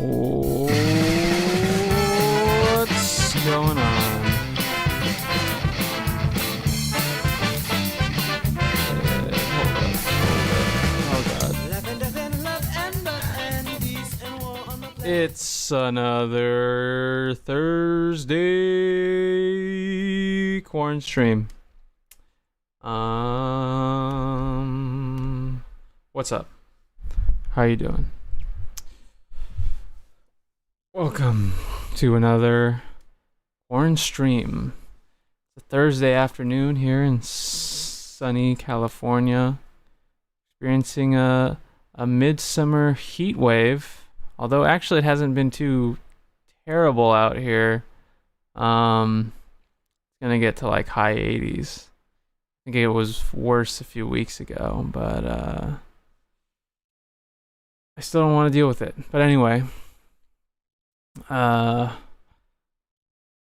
What's going on? It's another Thursday corn stream. What's up? How you doing? Welcome to another corn stream. It's a Thursday afternoon here in sunny California, experiencing a midsummer heat wave. Although actually it hasn't been too terrible out here. It's gonna get to like high 80s. I think it was worse a few weeks ago, but I still don't want to deal with it. But anyway,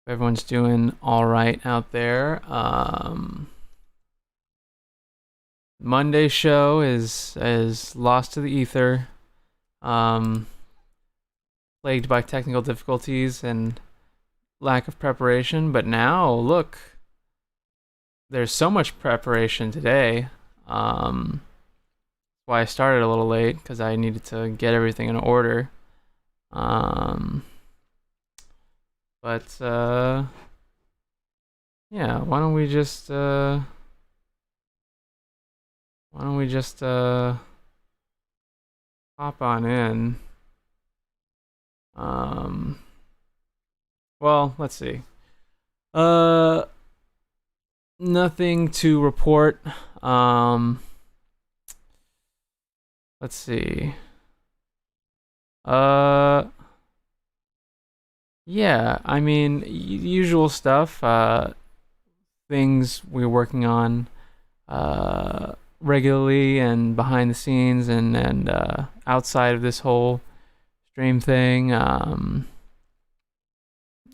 everyone's doing all right out there. Monday show is lost to the ether. Plagued by technical difficulties and lack of preparation, but now look, there's so much preparation today. Why I started a little late, because I needed to get everything in order. Yeah, why don't we just hop on in. Well, let's see. Nothing to report. Let's see. Yeah, I mean, usual stuff. Things we're working on regularly and behind the scenes and outside of this whole stream thing.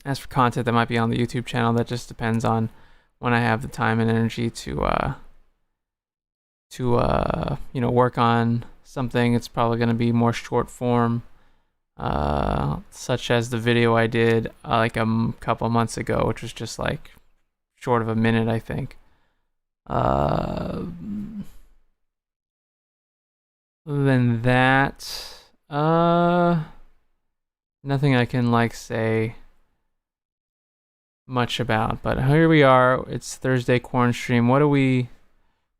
As for content that might be on the YouTube channel, that just depends on when I have the time and energy to work on something. It's probably going to be more short form, such as the video I did like a couple months ago, which was just like short of a minute, I think. Other than that, nothing I can like say much about, but here we are. It's Thursday corn stream. What have we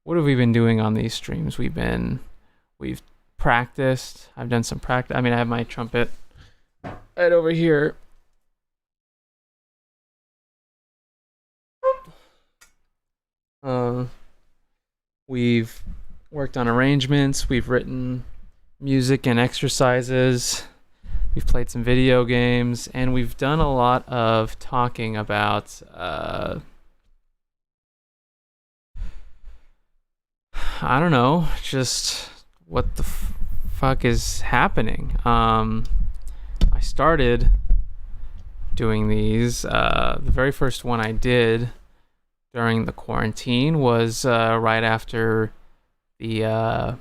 been doing on these streams? We've practiced. I've done some practice. I mean, I have my trumpet right over here. We've worked on arrangements. We've written music and exercises. We've played some video games, and we've done a lot of talking about I don't know, just what the fuck is happening. I started doing these. The very first one I did during the quarantine was right after the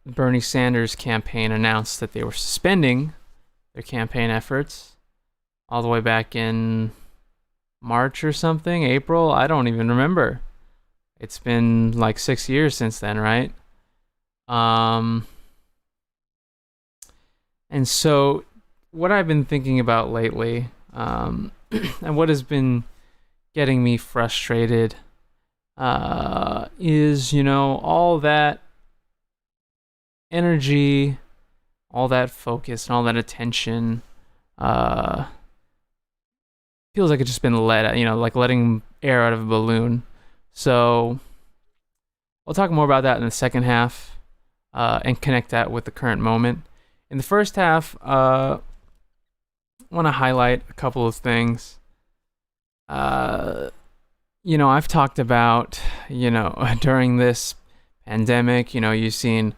Bernie Sanders campaign announced that they were suspending their campaign efforts all the way back in March or something, April. I don't even remember. It's been like 6 years since then, right? And so what I've been thinking about lately, and what has been getting me frustrated, is, all that energy, all that focus, and all that attention feels like it's just been like letting air out of a balloon. So I'll talk more about that in the second half and connect that with the current moment. In the first half, I want to highlight a couple of things. I've talked about, during this pandemic, you've seen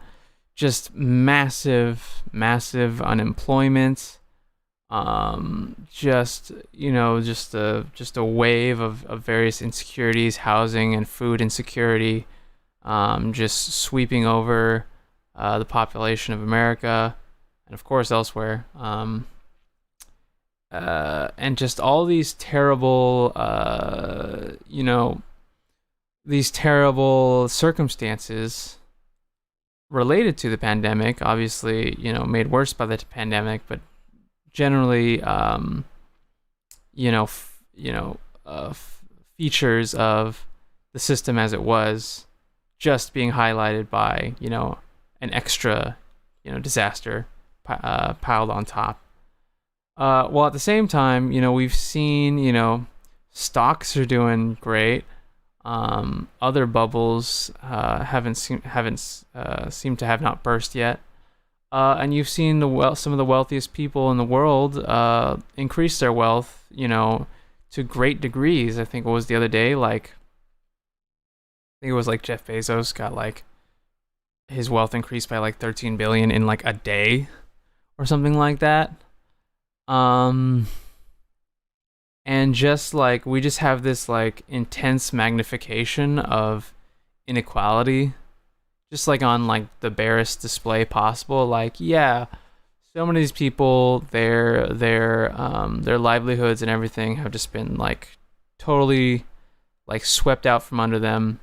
just massive unemployment, just a wave of various insecurities, housing and food insecurity, just sweeping over the population of America. and of course elsewhere. And just all these terrible, these terrible circumstances related to the pandemic, obviously, made worse by the pandemic, but generally, features of the system as it was just being highlighted by, an extra, disaster piled on top. While at the same time, we've seen, stocks are doing great. Other bubbles haven't seemed to have not burst yet. And you've seen some of the wealthiest people in the world increase their wealth, to great degrees. I think it was the other day, Jeff Bezos got his wealth increased by 13 billion in a day or something like that. And just we just have this intense magnification of inequality, just on the barest display possible. So many of these people, their livelihoods and everything have just been totally swept out from under them.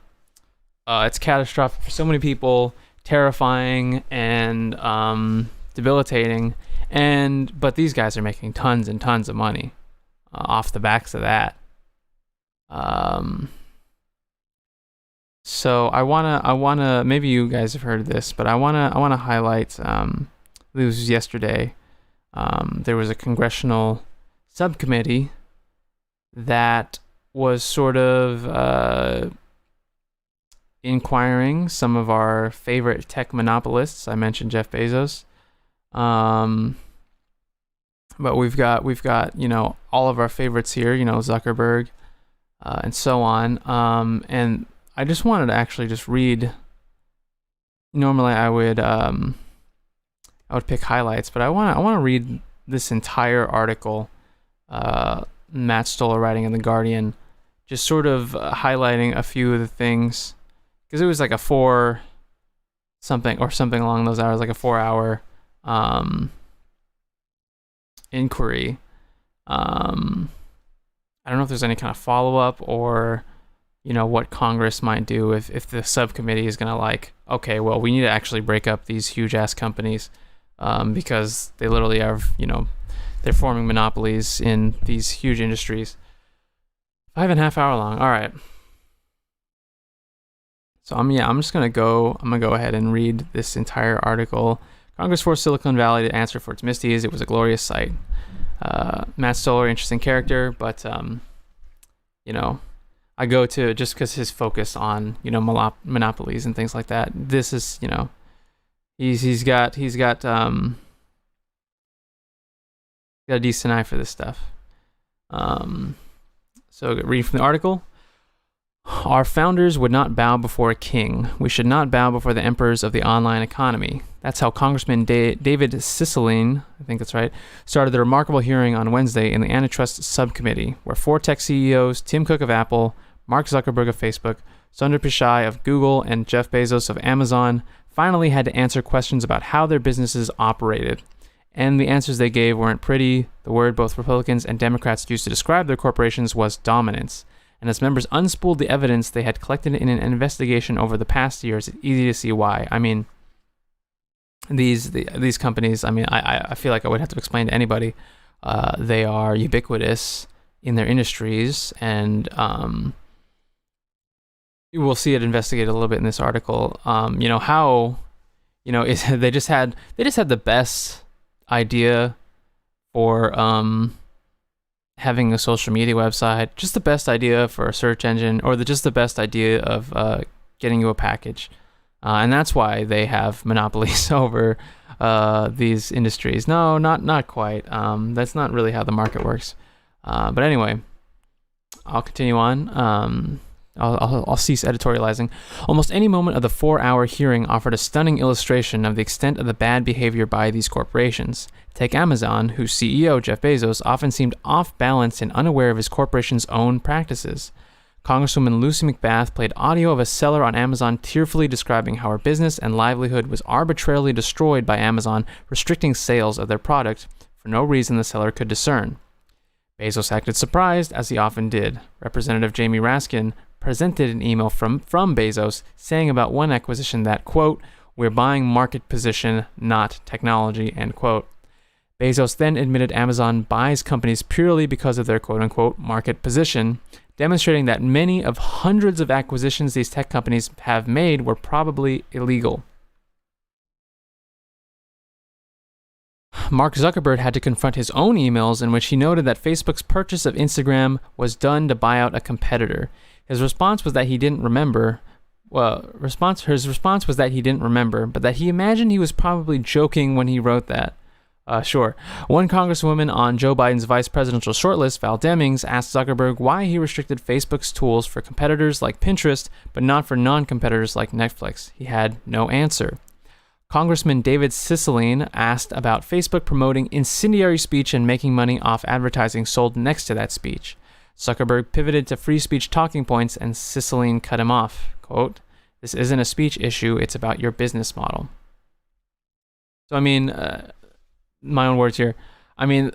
It's catastrophic for so many people, terrifying and debilitating. But these guys are making tons and tons of money off the backs of that. So I wanna maybe you guys have heard of this, but I wanna highlight. This was yesterday. There was a congressional subcommittee that was sort of inquiring some of our favorite tech monopolists. I mentioned Jeff Bezos. But we've got all of our favorites here, Zuckerberg, and so on. And I just wanted to actually just read. Normally I would pick highlights, but I want to read this entire article Matt Stoller writing in The Guardian, just sort of highlighting a few of the things, because it was a 4 something along those hours, a 4-hour inquiry. I don't know if there's any kind of follow-up or what Congress might do if the subcommittee is gonna okay, well, we need to actually break up these huge ass companies because they literally are they're forming monopolies in these huge industries. 5.5 hour long. All right. So I'm just gonna go ahead and read this entire article. Congress forced Silicon Valley to answer for its misdeeds. It was a glorious sight. Matt Stoller, interesting character, but I go to just because his focus on monopolies and things like that. This is he's got a decent eye for this stuff. So reading from the article. Our founders would not bow before a king. We should not bow before the emperors of the online economy. That's how Congressman David Cicilline, I think that's right, started the remarkable hearing on Wednesday in the Antitrust Subcommittee, where 4 tech CEOs, Tim Cook of Apple, Mark Zuckerberg of Facebook, Sundar Pichai of Google, and Jeff Bezos of Amazon, finally had to answer questions about how their businesses operated. And the answers they gave weren't pretty. The word both Republicans and Democrats used to describe their corporations was dominance. And as members unspooled the evidence they had collected in an investigation over the past years, it's easy to see why. I mean, these companies, I feel like I would have to explain to anybody, they are ubiquitous in their industries, and you will see it investigated a little bit in this article. How they just had the best idea for having a social media website, just the best idea for a search engine, or just the best idea of getting you a package. And that's why they have monopolies over these industries. No, not quite. That's not really how the market works. But anyway, I'll continue on. I'll cease editorializing. Almost any moment of the 4-hour hearing offered a stunning illustration of the extent of the bad behavior by these corporations. Take Amazon, whose CEO, Jeff Bezos, often seemed off balance and unaware of his corporation's own practices. Congresswoman Lucy McBath played audio of a seller on Amazon tearfully describing how her business and livelihood was arbitrarily destroyed by Amazon restricting sales of their product for no reason the seller could discern. Bezos acted surprised, as he often did. Representative Jamie Raskin presented an email from Bezos saying about one acquisition that, quote, "We're buying market position, not technology," end quote. Bezos then admitted Amazon buys companies purely because of their quote-unquote market position, demonstrating that many of hundreds of acquisitions these tech companies have made were probably illegal. Mark Zuckerberg had to confront his own emails in which he noted that Facebook's purchase of Instagram was done to buy out a competitor. His response was that he didn't remember. His response was that he didn't remember, but that he imagined he was probably joking when he wrote that. Sure. One congresswoman on Joe Biden's vice presidential shortlist, Val Demings, asked Zuckerberg why he restricted Facebook's tools for competitors like Pinterest, but not for non-competitors like Netflix. He had no answer. Congressman David Cicilline asked about Facebook promoting incendiary speech and making money off advertising sold next to that speech. Zuckerberg pivoted to free speech talking points, and Cicilline cut him off. Quote, "This isn't a speech issue, it's about your business model." So, I mean, my own words here. I mean,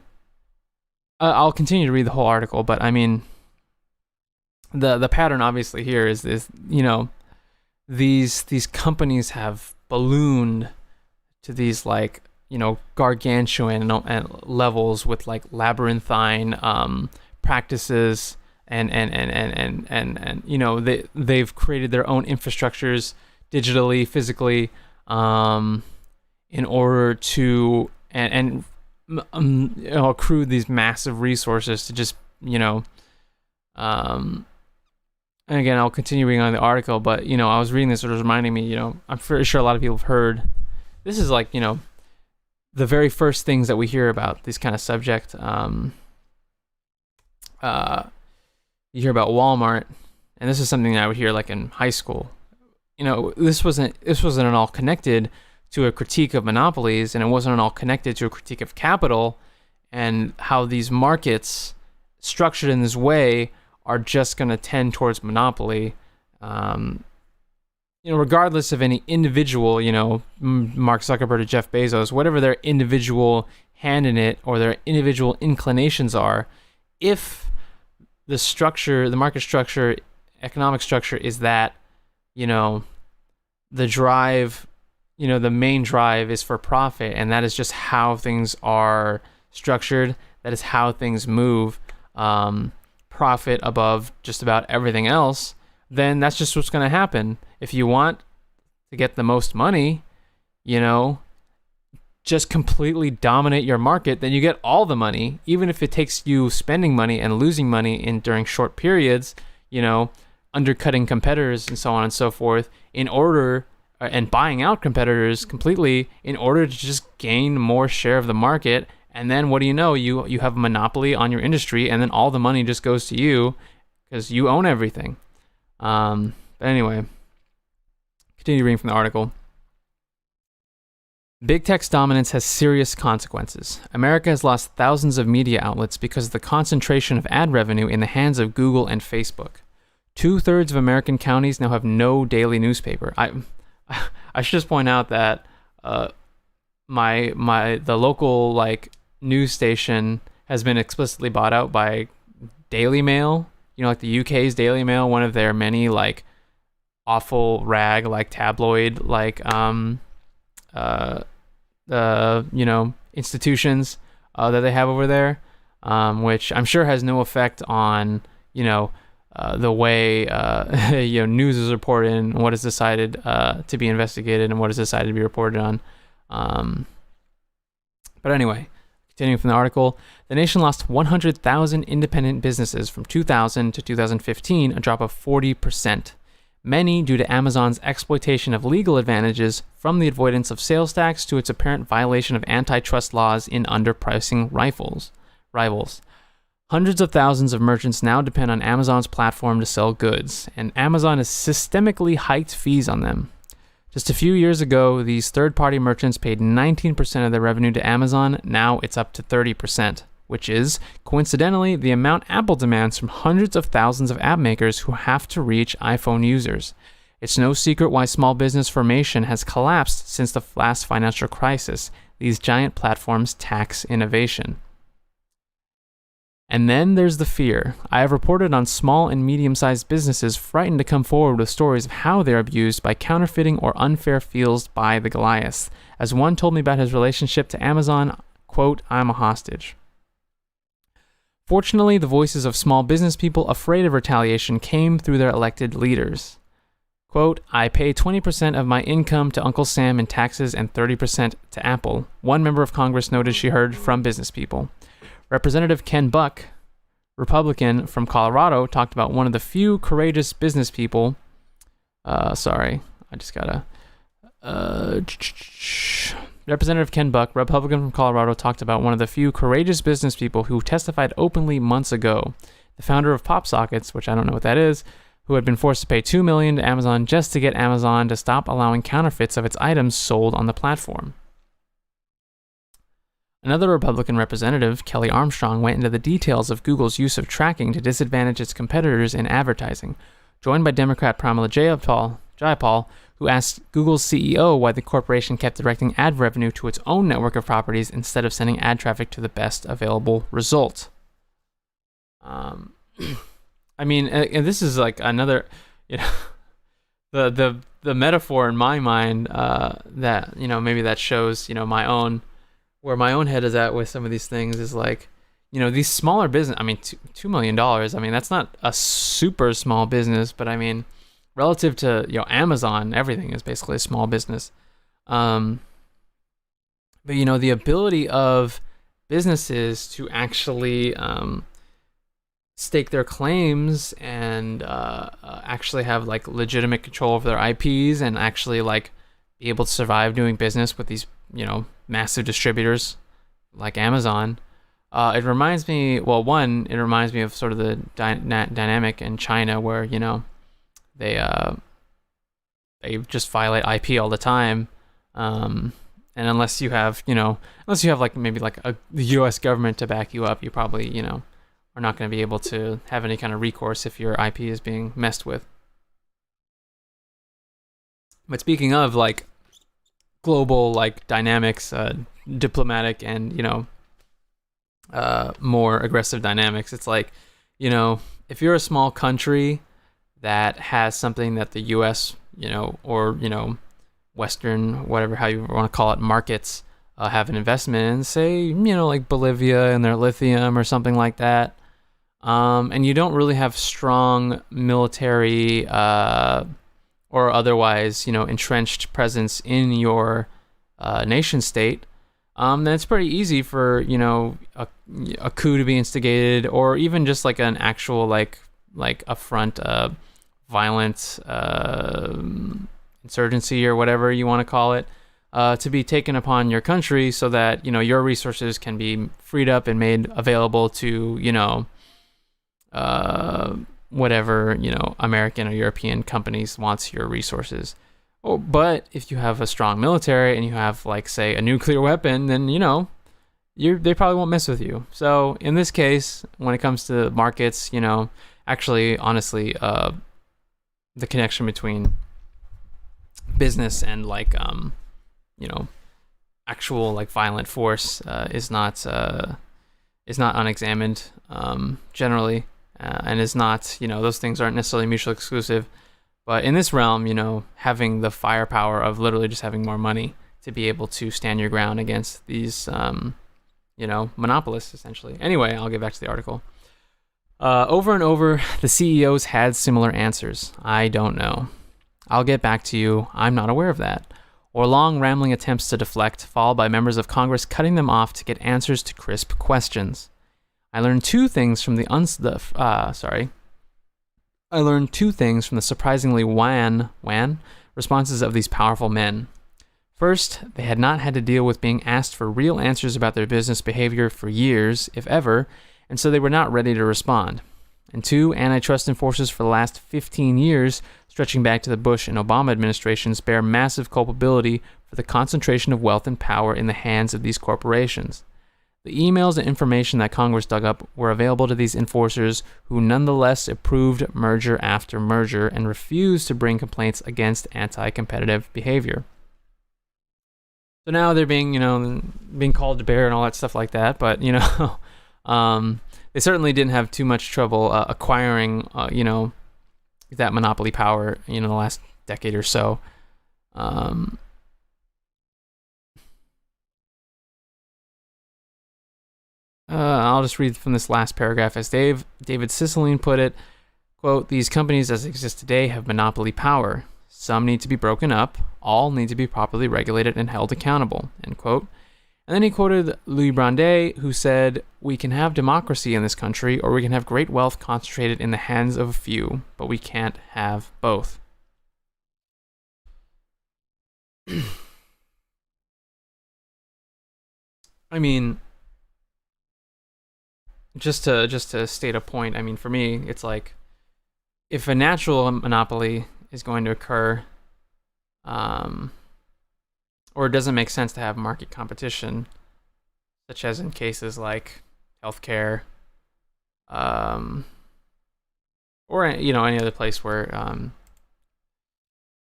I'll continue to read the whole article, but I mean, the pattern obviously here is you know, these companies have ballooned to these, like, you know, gargantuan levels with like labyrinthine practices and you know, they've created their own infrastructures digitally, physically, in order to and you know, accrue these massive resources to just, you know, and again, I'll continue reading on the article, but, you know, I was reading this, it was reminding me, you know, I'm pretty sure a lot of people have heard, this is like, you know, the very first things that we hear about this kind of subject. You hear about Walmart, and this is something that I would hear like in high school. You know, this wasn't at all connected to a critique of monopolies, and it wasn't at all connected to a critique of capital and how these markets structured in this way are just going to tend towards monopoly, you know, regardless of any individual, you know, Mark Zuckerberg or Jeff Bezos, whatever their individual hand in it or their individual inclinations are, if the structure, the market structure, economic structure is that, you know, the drive, you know, the main drive is for profit, and that is just how things are structured, that is how things move, profit above just about everything else, then that's just what's going to happen. If you want to get the most money, you know, just completely dominate your market, then you get all the money, even if it takes you spending money and losing money during short periods, you know, undercutting competitors and so on and so forth, in order, and buying out competitors completely in order to just gain more share of the market. And then what do you know? You have a monopoly on your industry, and then all the money just goes to you because you own everything. But anyway, continue reading from the article. Big tech's dominance has serious consequences. America has lost thousands of media outlets because of the concentration of ad revenue in the hands of Google and Facebook. 2/3 of American counties now have no daily newspaper. I should just point out that the local like news station has been explicitly bought out by Daily Mail, you know, like the UK's Daily Mail, one of their many like awful rag like tabloid like you know, institutions that they have over there, which I'm sure has no effect on, you know, the way you know, news is reported and what is decided to be investigated and what is decided to be reported on. But anyway, continuing from the article, the nation lost 100,000 independent businesses from 2000 to 2015, a drop of 40%. Many due to Amazon's exploitation of legal advantages, from the avoidance of sales tax to its apparent violation of antitrust laws in underpricing rivals. Hundreds of thousands of merchants now depend on Amazon's platform to sell goods, and Amazon has systemically hiked fees on them. Just a few years ago, these third-party merchants paid 19% of their revenue to Amazon. Now it's up to 30%. which is, coincidentally, the amount Apple demands from hundreds of thousands of app makers who have to reach iPhone users. It's no secret why small business formation has collapsed since the last financial crisis. These giant platforms tax innovation. And then there's the fear. I have reported on small and medium-sized businesses frightened to come forward with stories of how they're abused by counterfeiting or unfair fees by the Goliaths. As one told me about his relationship to Amazon, quote, I'm a hostage. Fortunately, the voices of small business people afraid of retaliation came through their elected leaders. Quote, I pay 20% of my income to Uncle Sam in taxes and 30% to Apple. One member of Congress noted she heard from business people. Representative Ken Buck, Republican from Colorado, talked about one of the few courageous business people. Representative Ken Buck, Republican from Colorado, talked about one of the few courageous business people who testified openly months ago. The founder of PopSockets, which I don't know what that is, who had been forced to pay $2 million to Amazon just to get Amazon to stop allowing counterfeits of its items sold on the platform. Another Republican representative, Kelly Armstrong, went into the details of Google's use of tracking to disadvantage its competitors in advertising, joined by Democrat Pramila Jayapal, who asked Google's CEO why the corporation kept directing ad revenue to its own network of properties instead of sending ad traffic to the best available result. I mean, and this is like another, the metaphor in my mind that, maybe that shows, where my own head is at with some of these things is like, these smaller business, I mean, $2 million, I mean, that's not a super small business, but I mean, relative to, Amazon, everything is basically a small business. But, the ability of businesses to actually stake their claims and actually have like legitimate control over their IPs and actually like be able to survive doing business with these, massive distributors like Amazon. It reminds me of sort of the dynamic in China where, they just violate IP all the time. And unless you have like maybe like the US government to back you up, you probably, are not going to be able to have any kind of recourse if your IP is being messed with. But speaking of like global like dynamics, diplomatic and more aggressive dynamics, it's like, if you're a small country that has something that the US, or Western, whatever, how you want to call it, markets have an investment in, say, like Bolivia and their lithium or something like that, and you don't really have strong military or otherwise, entrenched presence in your nation state, then it's pretty easy for, a coup to be instigated, or even just like an actual like a front violent insurgency or whatever you want to call it, to be taken upon your country so that, your resources can be freed up and made available to, whatever, American or European companies wants your resources. Oh, but if you have a strong military and you have, like, say, a nuclear weapon, then, they probably won't mess with you. So in this case, when it comes to markets, actually, honestly, the connection between business and like, actual like violent force is not unexamined generally, and is not, those things aren't necessarily mutually exclusive. But in this realm, having the firepower of literally just having more money to be able to stand your ground against these, monopolists, essentially. Anyway, I'll get back to the article. Over and over, the CEOs had similar answers. I don't know. I'll get back to you. I'm not aware of that. Or long, rambling attempts to deflect, followed by members of Congress cutting them off to get answers to crisp questions. I learned two things from the surprisingly wan responses of these powerful men. First, they had not had to deal with being asked for real answers about their business behavior for years, if ever, and so they were not ready to respond. And two, antitrust enforcers for the last 15 years, stretching back to the Bush and Obama administrations, bear massive culpability for the concentration of wealth and power in the hands of these corporations. The emails and information that Congress dug up were available to these enforcers who nonetheless approved merger after merger and refused to bring complaints against anti-competitive behavior. So now they're being called to bear and all that stuff like that, but, they certainly didn't have too much trouble acquiring, that monopoly power, the last decade or so. I'll just read from this last paragraph. As David Cicilline put it, quote, "These companies as they exist today have monopoly power. Some need to be broken up. All need to be properly regulated and held accountable," end quote. And then he quoted Louis Brandeis, who said, "We can have democracy in this country, or we can have great wealth concentrated in the hands of a few, but we can't have both." I mean, just to state a point, I mean, for me, it's like, if a natural monopoly is going to occur, or it doesn't make sense to have market competition, such as in cases like healthcare, or any other place where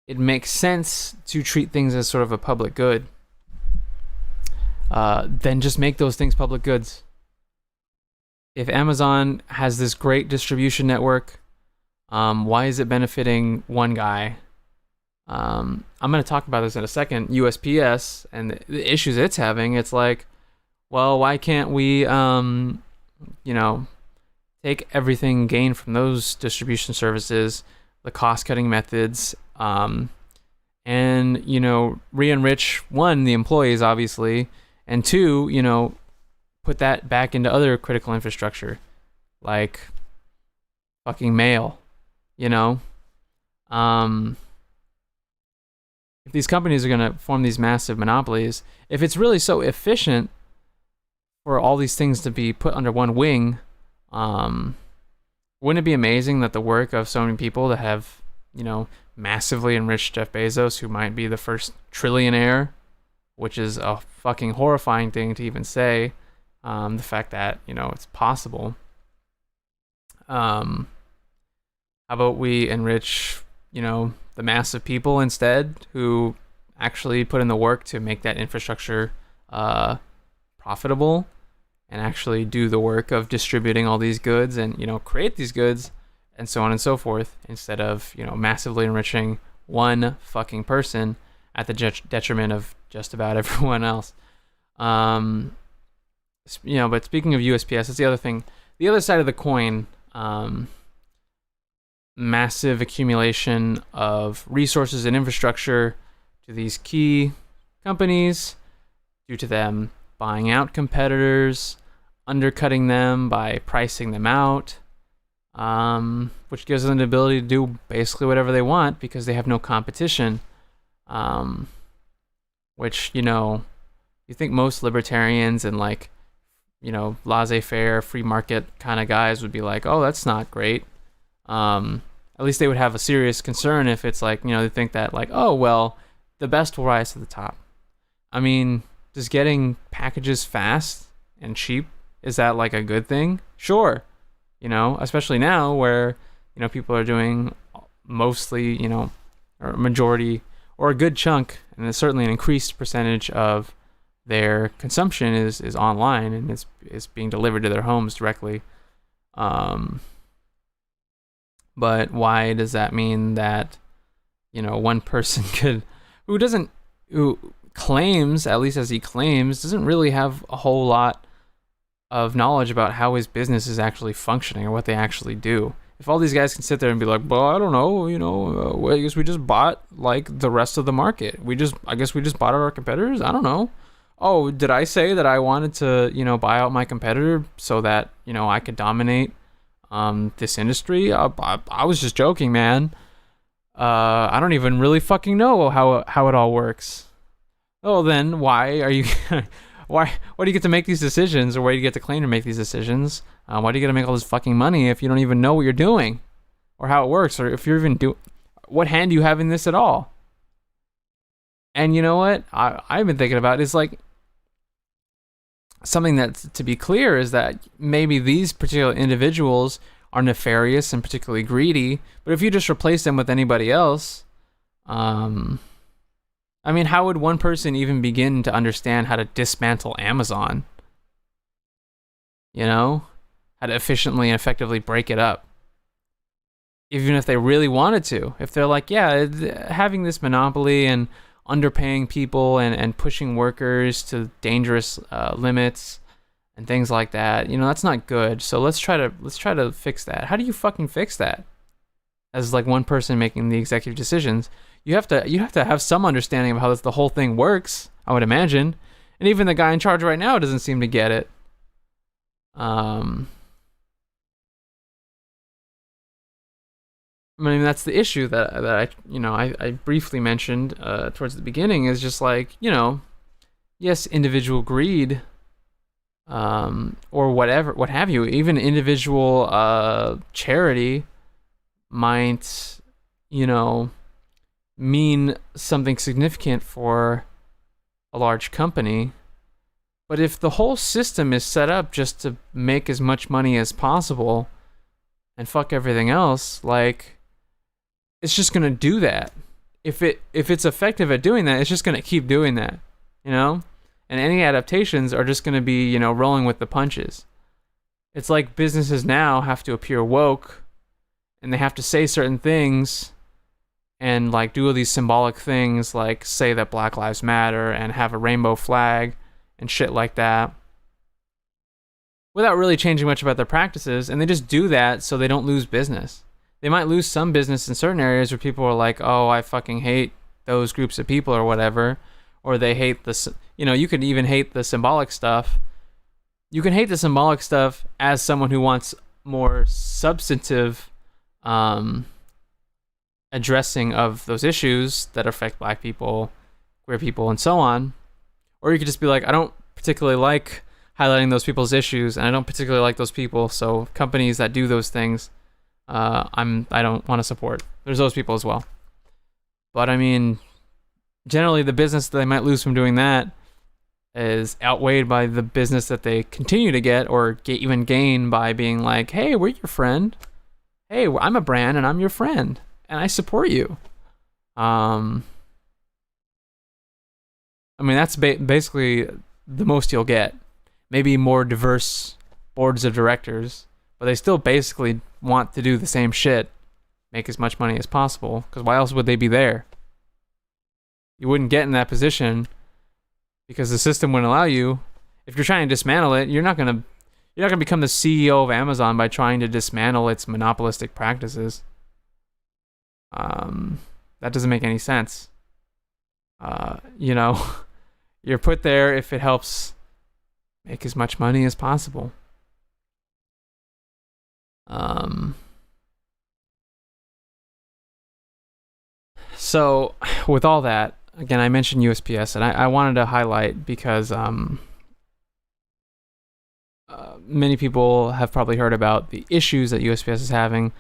it makes sense to treat things as sort of a public good, then just make those things public goods. If Amazon has this great distribution network, why is it benefiting one guy? I'm going to talk about this in a second. USPS and the issues it's having. It's like, well, why can't we, take everything gained from those distribution services, the cost-cutting methods, and re-enrich, one, the employees, obviously, and two, put that back into other critical infrastructure, like fucking mail, If these companies are going to form these massive monopolies, if it's really so efficient for all these things to be put under one wing, wouldn't it be amazing that the work of so many people that have, massively enriched Jeff Bezos, who might be the first trillionaire, which is a fucking horrifying thing to even say, the fact that, it's possible. How about we enrich, the massive people instead, who actually put in the work to make that infrastructure profitable, and actually do the work of distributing all these goods and, create these goods and so on and so forth, instead of, massively enriching one fucking person at the detriment of just about everyone else. But speaking of USPS, that's the other thing. The other side of the coin, massive accumulation of resources and infrastructure to these key companies due to them buying out competitors, undercutting them by pricing them out, which gives them the ability to do basically whatever they want because they have no competition, which, you think most libertarians and laissez-faire, free market kind of guys would be like, oh, that's not great. At least they would have a serious concern if it's like, they think that oh, well, the best will rise to the top. I mean, does getting packages fast and cheap, is that a good thing? Sure. Especially now where, people are doing mostly, or a majority or a good chunk, and there's certainly an increased percentage of their consumption is online and it's being delivered to their homes directly. But why does that mean that, one person who claims, at least as he claims, doesn't really have a whole lot of knowledge about how his business is actually functioning or what they actually do? If all these guys can sit there and be like, well, I don't know, I guess we just bought the rest of the market. I guess we just bought out our competitors. I don't know. Oh, did I say that I wanted to, buy out my competitor so that, I could dominate this industry? I was just joking, man. I don't even really fucking know how it all works. Oh, then why are you why do you get to make these decisions, or why do you get to claim to make these decisions? Why do you get to make all this fucking money if you don't even know what you're doing or how it works, or if you're even what hand do you have in this at all? And you know what I've been thinking about is something that's to be clear is that maybe these particular individuals are nefarious and particularly greedy, but if you just replace them with anybody else, I mean, how would one person even begin to understand how to dismantle Amazon? You know? How to efficiently and effectively break it up. Even if they really wanted to. If they're like, yeah, having this monopoly and underpaying people and pushing workers to dangerous limits and things like that, you know, that's not good. So let's try to fix that. How do you fucking fix that? As like one person making the executive decisions, you have to have some understanding of how the whole thing works, I would imagine. And even the guy in charge right now doesn't seem to get it. I mean, that's the issue that I briefly mentioned towards the beginning, is just like, you know, yes, individual greed, or whatever, what have you, even individual charity might, you know, mean something significant for a large company. But if the whole system is set up just to make as much money as possible and fuck everything else, like, it's just gonna do that. If it's effective at doing that, it's just gonna keep doing that, you know? And any adaptations are just gonna be, you know, rolling with the punches. It's like businesses now have to appear woke, and they have to say certain things and like do all these symbolic things, like say that Black Lives Matter and have a rainbow flag and shit like that, without really changing much about their practices. And they just do that so they don't lose business. They might lose some business in certain areas where people are like, oh, I fucking hate those groups of people or whatever, or they hate this, you know, you could even hate the symbolic stuff. You can hate the symbolic stuff as someone who wants more substantive addressing of those issues that affect black people, queer people, and so on. Or you could just be like, I don't particularly like highlighting those people's issues, and I don't particularly like those people, so companies that do those things, I don't want to support. There's those people as well. But I mean, generally the business that they might lose from doing that is outweighed by the business that they continue to get, or even gain, by being like, hey, we're your friend. Hey, I'm a brand and I'm your friend and I support you. I mean, that's basically the most you'll get. Maybe more diverse boards of directors, but they still basically want to do the same shit, make as much money as possible, because why else would they be there? You wouldn't get in that position because the system wouldn't allow you. If you're trying to dismantle it, you're not gonna become the CEO of Amazon by trying to dismantle its monopolistic practices. That doesn't make any sense. You know, you're put there if it helps make as much money as possible. So with all that, again, I mentioned USPS, and I wanted to highlight because many people have probably heard about the issues that USPS is having.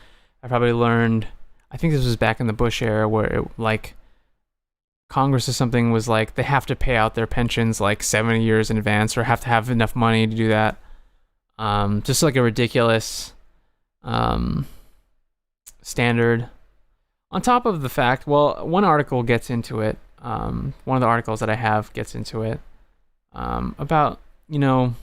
I probably learned, I think this was back in the Bush era, where it, like, Congress or something was like, they have to pay out their pensions like 70 years in advance, or have to have enough money to do that. Just like a ridiculous standard. On top of the fact, well, one article gets into it. One of the articles that I have gets into it about, you know,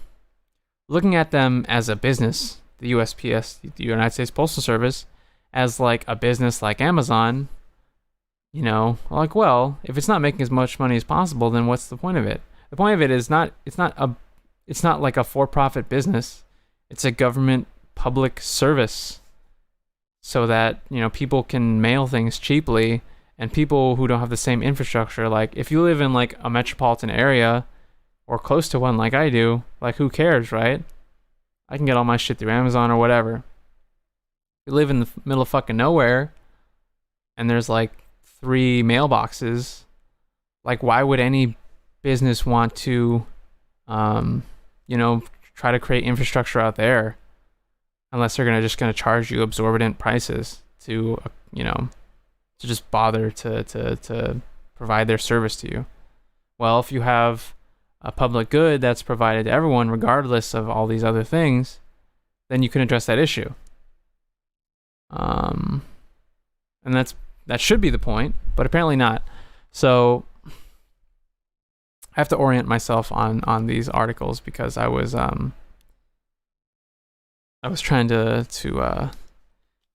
looking at them as a business, the USPS, the United States Postal Service, as like a business like Amazon. You know, like, well, if it's not making as much money as possible, then what's the point of it? The point of it is it's not like a for-profit business. It's a government public service, so that, you know, people can mail things cheaply, and people who don't have the same infrastructure, like if you live in like a metropolitan area or close to one like I do, like, who cares, right? I can get all my shit through Amazon or whatever. You live in the middle of fucking nowhere and there's like 3 mailboxes, like, why would any business want to you know, try to create infrastructure out there unless they're just gonna charge you exorbitant prices to you know, to just bother to provide their service to you? Well, if you have a public good that's provided to everyone, regardless of all these other things, then you can address that issue. And that should be the point, but apparently not. So I have to orient myself on these articles because I was trying to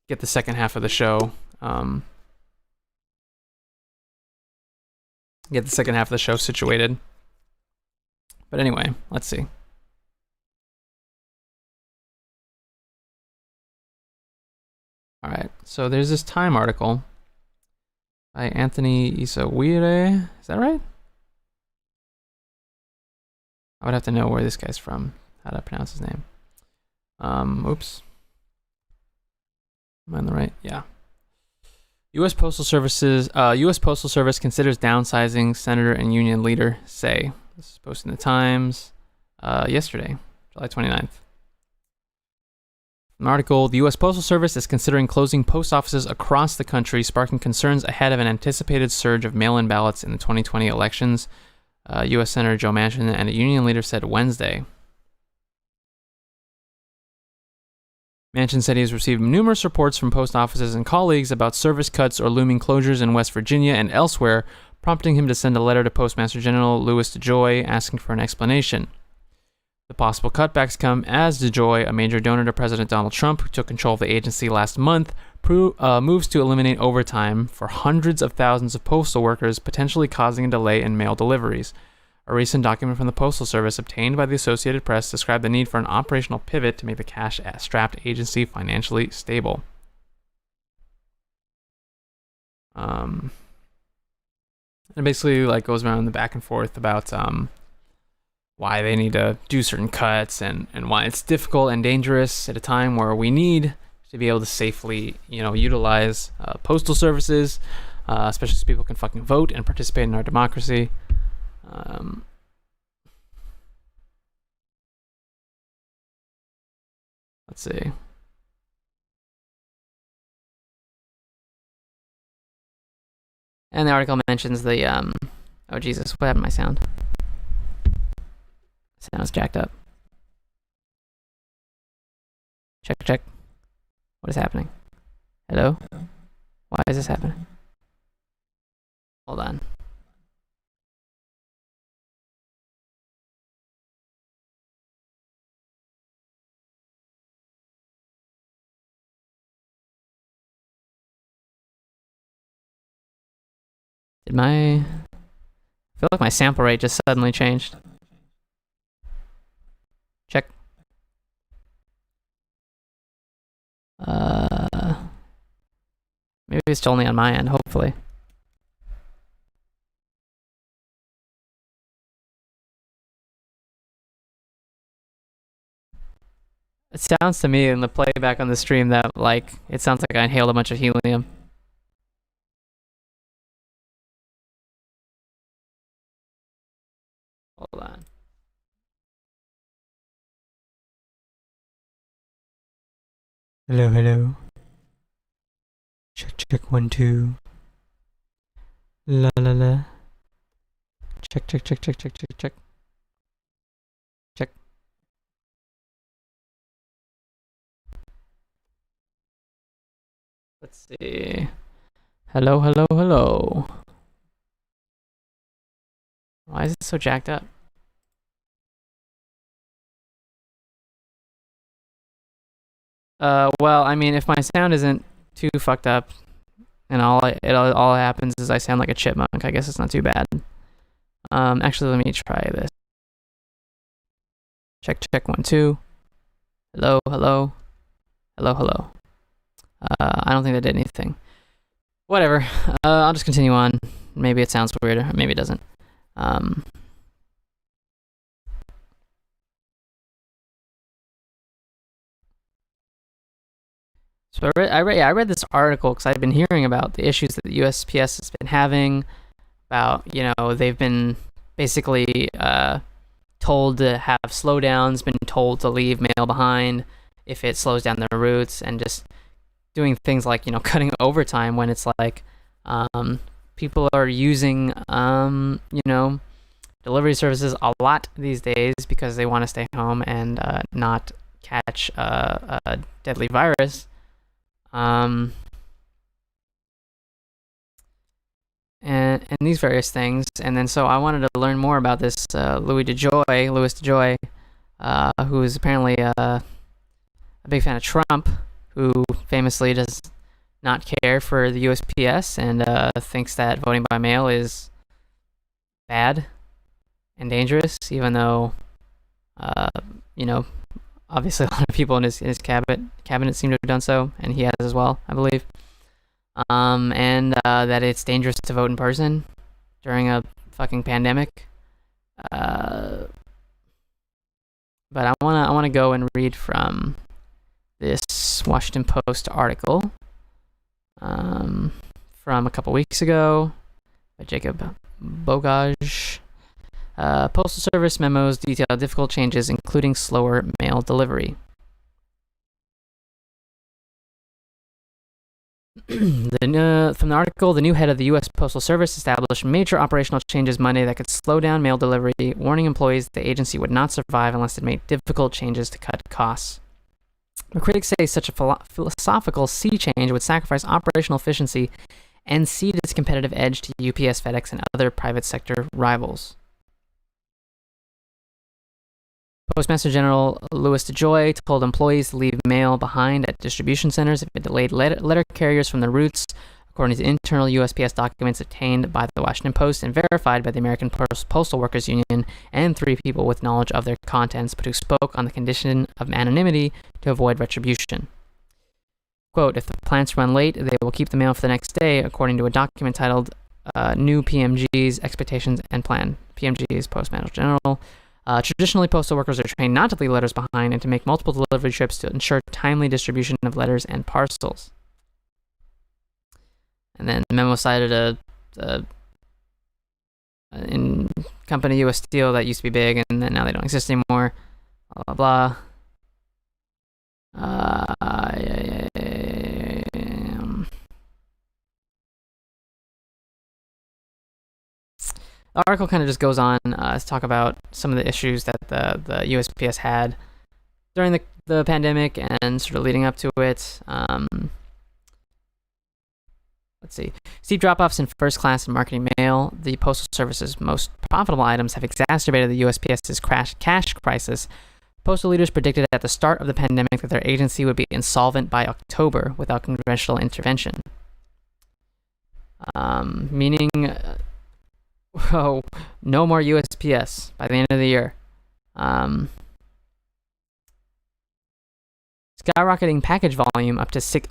get the second half of the show situated. But anyway, let's see. All right, so there's this Time article by Anthony Isawire. Is that right? I would have to know where this guy's from, how to pronounce his name. Oops. Am I on the right? Yeah. U.S. Postal Service considers downsizing, senator and union leader say. This is posted in the Times yesterday, July 29th. An article, the U.S. Postal Service is considering closing post offices across the country, sparking concerns ahead of an anticipated surge of mail-in ballots in the 2020 elections, U.S. Senator Joe Manchin and a union leader said Wednesday. Manchin said he has received numerous reports from post offices and colleagues about service cuts or looming closures in West Virginia and elsewhere, prompting him to send a letter to Postmaster General Louis DeJoy asking for an explanation. The possible cutbacks come as DeJoy, a major donor to President Donald Trump, who took control of the agency last month, moves to eliminate overtime for hundreds of thousands of postal workers, potentially causing a delay in mail deliveries. A recent document from the Postal Service obtained by the Associated Press described the need for an operational pivot to make the cash-strapped agency financially stable. It basically goes around the back and forth about why they need to do certain cuts and why it's difficult and dangerous at a time where we need to be able to safely, utilize postal services, especially so people can fucking vote and participate in our democracy. Let's see. And the article mentions the oh Jesus, what happened to my sound? Sound's jacked up. Check. What is happening? Hello? Why is this happening? Hold on. I feel like my sample rate just suddenly changed. Check. Maybe it's only on my end, hopefully. It sounds to me in the playback on the stream that it sounds like I inhaled a bunch of helium. Hold on. Hello. Check 1 2. La. Check. Let's see. Hello. Why is it so jacked up? Well, I mean, if my sound isn't too fucked up, and all happens is I sound like a chipmunk, I guess it's not too bad. Actually, let me try this. Check 1 2. Hello. I don't think that did anything. Whatever. I'll just continue on. Maybe it sounds weird, maybe it doesn't. So I read this article because I've been hearing about the issues that the USPS has been having. About they've been basically told to have slowdowns, been told to leave mail behind if it slows down their routes, and just doing things like cutting overtime when it's people are using delivery services a lot these days because they want to stay home and not catch a deadly virus. And these various things. And then so I wanted to learn more about this Louis DeJoy, who is apparently a big fan of Trump, who famously does not care for the USPS and thinks that voting by mail is bad and dangerous, even though, obviously a lot of people in his cabinet seem to have done so, and he has as well, I believe. And that it's dangerous to vote in person during a fucking pandemic. But I wanna go and read from this Washington Post article from a couple weeks ago by Jacob Bogage. Postal Service memos detail difficult changes, including slower mail delivery. From the article, the new head of the U.S. Postal Service established major operational changes Monday that could slow down mail delivery, warning employees the agency would not survive unless it made difficult changes to cut costs. But critics say such a philosophical sea change would sacrifice operational efficiency and cede its competitive edge to UPS, FedEx, and other private sector rivals. Postmaster General Louis DeJoy told employees to leave mail behind at distribution centers if it delayed letter carriers from the routes, according to internal USPS documents obtained by the Washington Post and verified by the American Postal Workers Union and 3 people with knowledge of their contents, but who spoke on the condition of anonymity to avoid retribution. Quote, if the plants run late, they will keep the mail for the next day, according to a document titled New PMG's Expectations and Plan. PMG is Postmaster General. Traditionally, postal workers are trained not to leave letters behind and to make multiple delivery trips to ensure timely distribution of letters and parcels. And then the memo cited a in company U.S. Steel that used to be big and then now they don't exist anymore. Blah blah blah. The article kind of just goes on to talk about some of the issues that the USPS had during the pandemic and sort of leading up to it. Let's see. Steep drop-offs in first class and marketing mail. The Postal Service's most profitable items have exacerbated the USPS's cash crisis. Postal leaders predicted at the start of the pandemic that their agency would be insolvent by October without congressional intervention. Meaning... no more USPS by the end of the year. Skyrocketing package volume up 60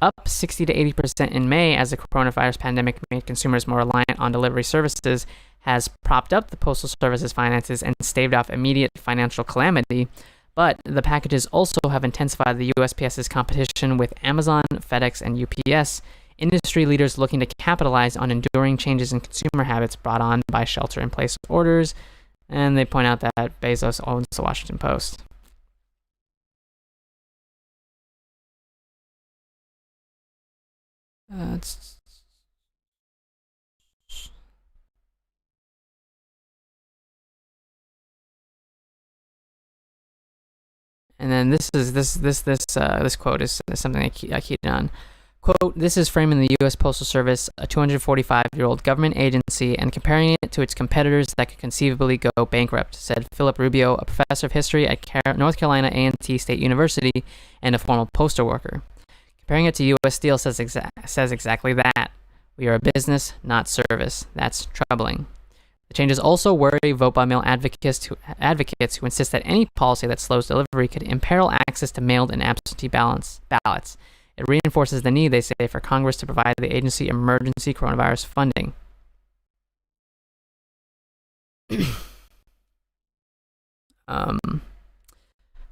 to 80% in May as the coronavirus pandemic made consumers more reliant on delivery services has propped up the Postal Service's finances and staved off immediate financial calamity. But the packages also have intensified the USPS's competition with Amazon, FedEx, and UPS, industry leaders looking to capitalize on enduring changes in consumer habits brought on by shelter-in-place orders, and they point out that Bezos owns the Washington Post. And then this quote is something I keyed on. Quote, this is framing the U.S. Postal Service, a 245-year-old government agency, and comparing it to its competitors that could conceivably go bankrupt, said Philip Rubio, a professor of history at North Carolina A&T State University and a former postal worker. Comparing it to U.S. Steel says exactly that. We are a business, not service. That's troubling. The changes also worry vote-by-mail advocates who insist that any policy that slows delivery could imperil access to mailed and absentee ballots. It reinforces the need, they say, for Congress to provide the agency emergency coronavirus funding.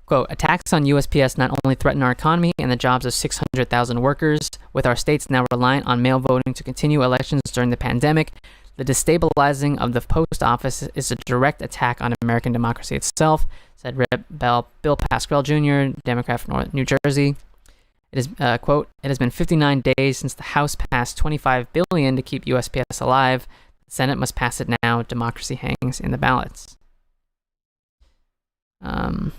Quote, attacks on USPS not only threaten our economy and the jobs of 600,000 workers, with our states now reliant on mail voting to continue elections during the pandemic, the destabilizing of the post office is a direct attack on American democracy itself, said Rep. Bill Pascrell Jr., Democrat from New Jersey. It is, quote, it has been 59 days since the House passed $25 billion to keep USPS alive. The Senate must pass it now. Democracy hangs in the ballots. And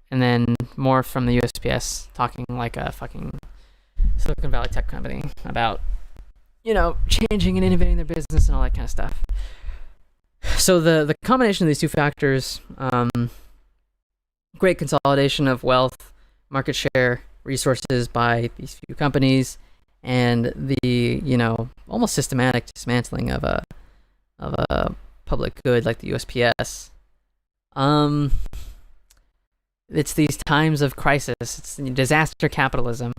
then more from the USPS talking like a fucking Silicon Valley tech company about, changing and innovating their business and all that kind of stuff. So the combination of these two factors, great consolidation of wealth, market share, resources by these few companies, and the almost systematic dismantling of a public good like the USPS. It's these times of crisis. It's disaster capitalism.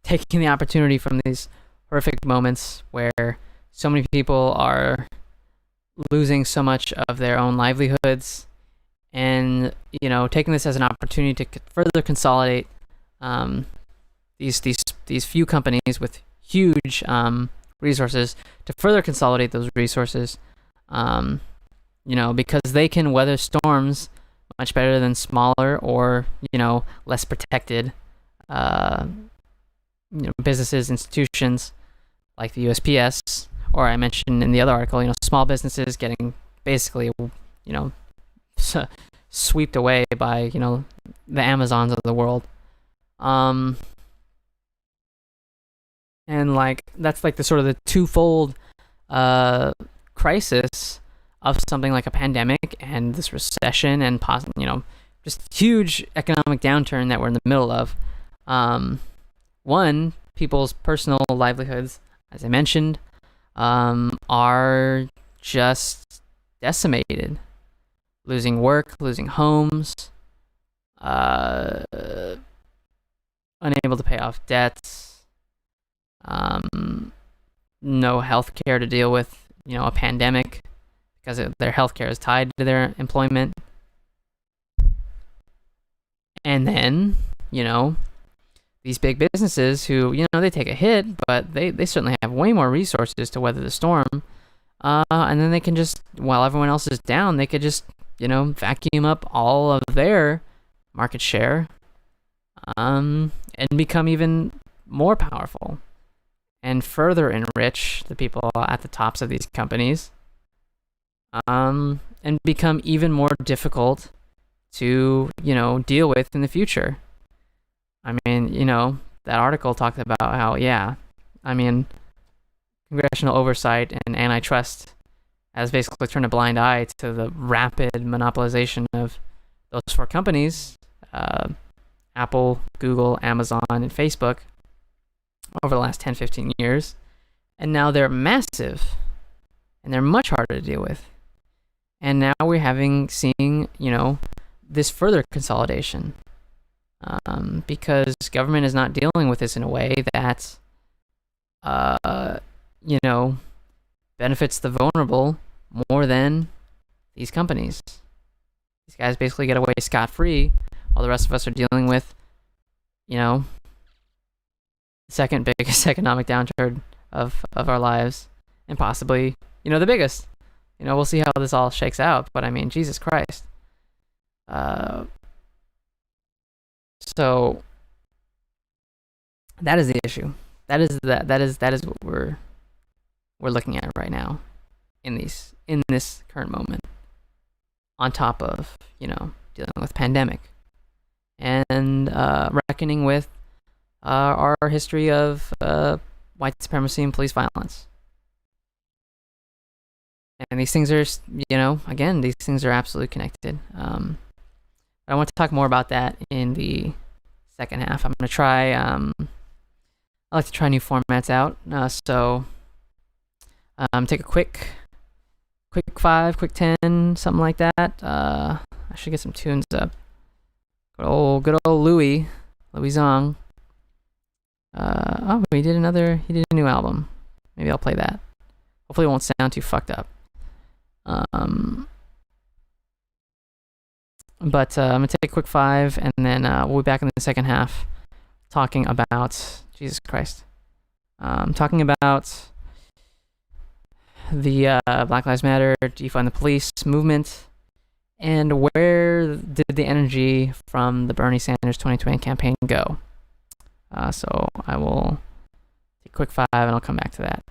Taking the opportunity from these horrific moments where so many people are losing so much of their own livelihoods, and taking this as an opportunity to further consolidate these few companies with huge resources, to further consolidate those resources, because they can weather storms much better than smaller or less protected businesses, institutions like the USPS, or I mentioned in the other article, small businesses getting basically swept away by the Amazons of the world. And that's like the sort of the twofold crisis of something like a pandemic and this recession and just huge economic downturn that we're in the middle of. One, people's personal livelihoods, as I mentioned, are just decimated. Losing work, losing homes, unable to pay off debts, no health care to deal with, a pandemic, because their health care is tied to their employment. And then, these big businesses who, they take a hit, but they certainly have way more resources to weather the storm. And then they can just, while everyone else is down, they could just, vacuum up all of their market share, and become even more powerful and further enrich the people at the tops of these companies, and become even more difficult to, deal with in the future. I mean, that article talked about how, congressional oversight and antitrust has basically turned a blind eye to the rapid monopolization of those four companies, Apple, Google, Amazon, and Facebook, over the last 10, 15 years. And now they're massive, and they're much harder to deal with. And now we're seeing, this further consolidation, because government is not dealing with this in a way that, benefits the vulnerable more than these companies. These guys basically get away scot-free, while the rest of us are dealing with, the second biggest economic downturn of our lives, and possibly, the biggest. We'll see how this all shakes out, but I mean, Jesus Christ. So that is the issue. That is what we're looking at right now in this current moment, on top of dealing with pandemic and reckoning with our history of white supremacy and police violence. And these things are, again, these things are absolutely connected. I want to talk more about that in the second half. I'm going to try, I like to try new formats out. So take a quick 5, quick 10, something like that. I should get some tunes up. Good old Louis Zong. He did a new album. Maybe I'll play that. Hopefully it won't sound too fucked up. But I'm going to take a quick 5, and then we'll be back in the second half talking about, Jesus Christ, talking about the Black Lives Matter, Defund the Police movement, and where did the energy from the Bernie Sanders 2020 campaign go? So I will take a quick 5 and I'll come back to that.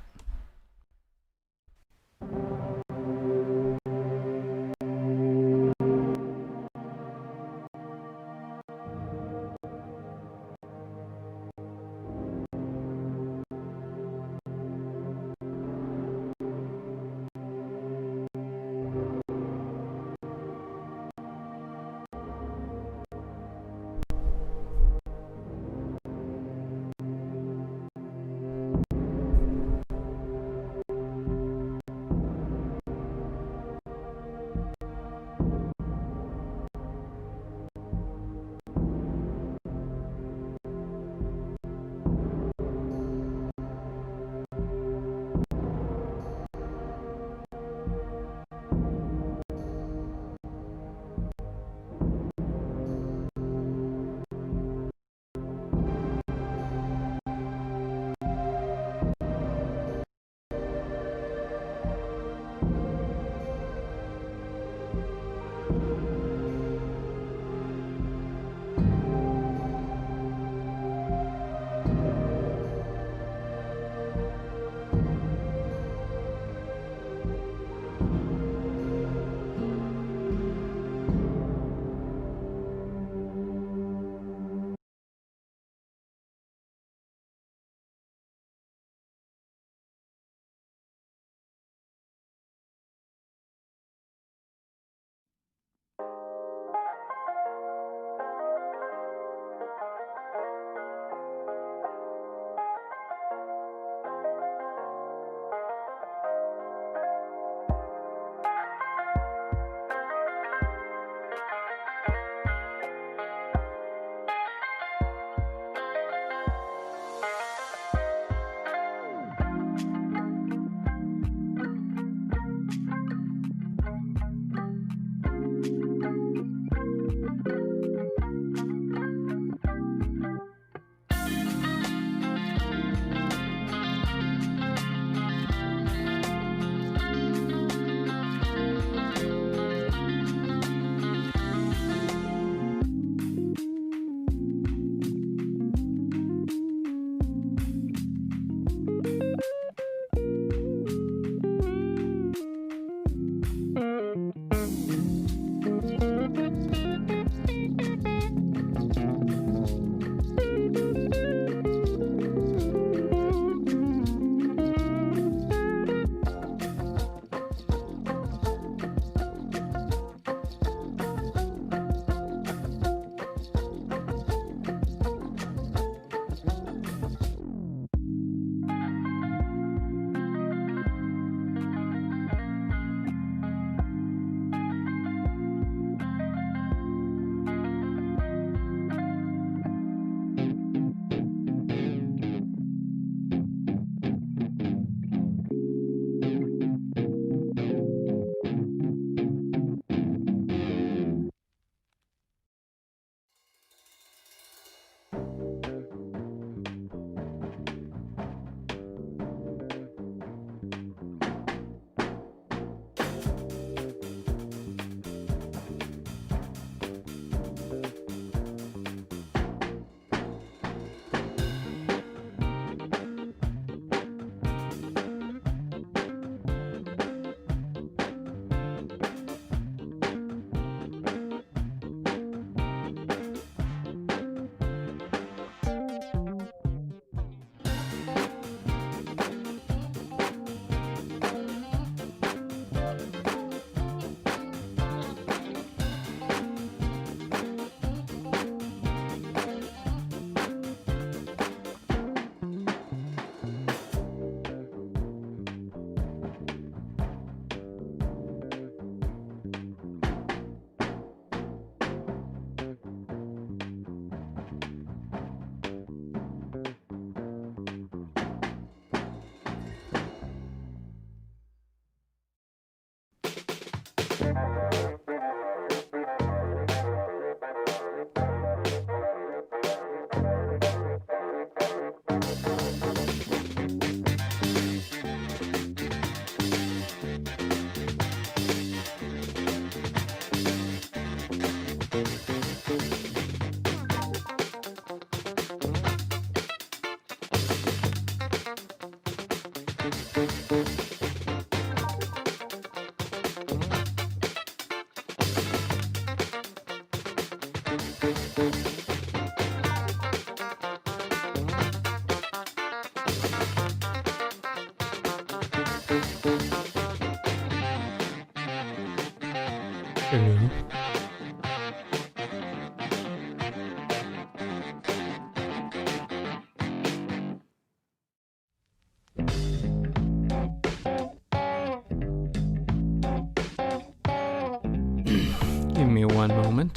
Give me one moment.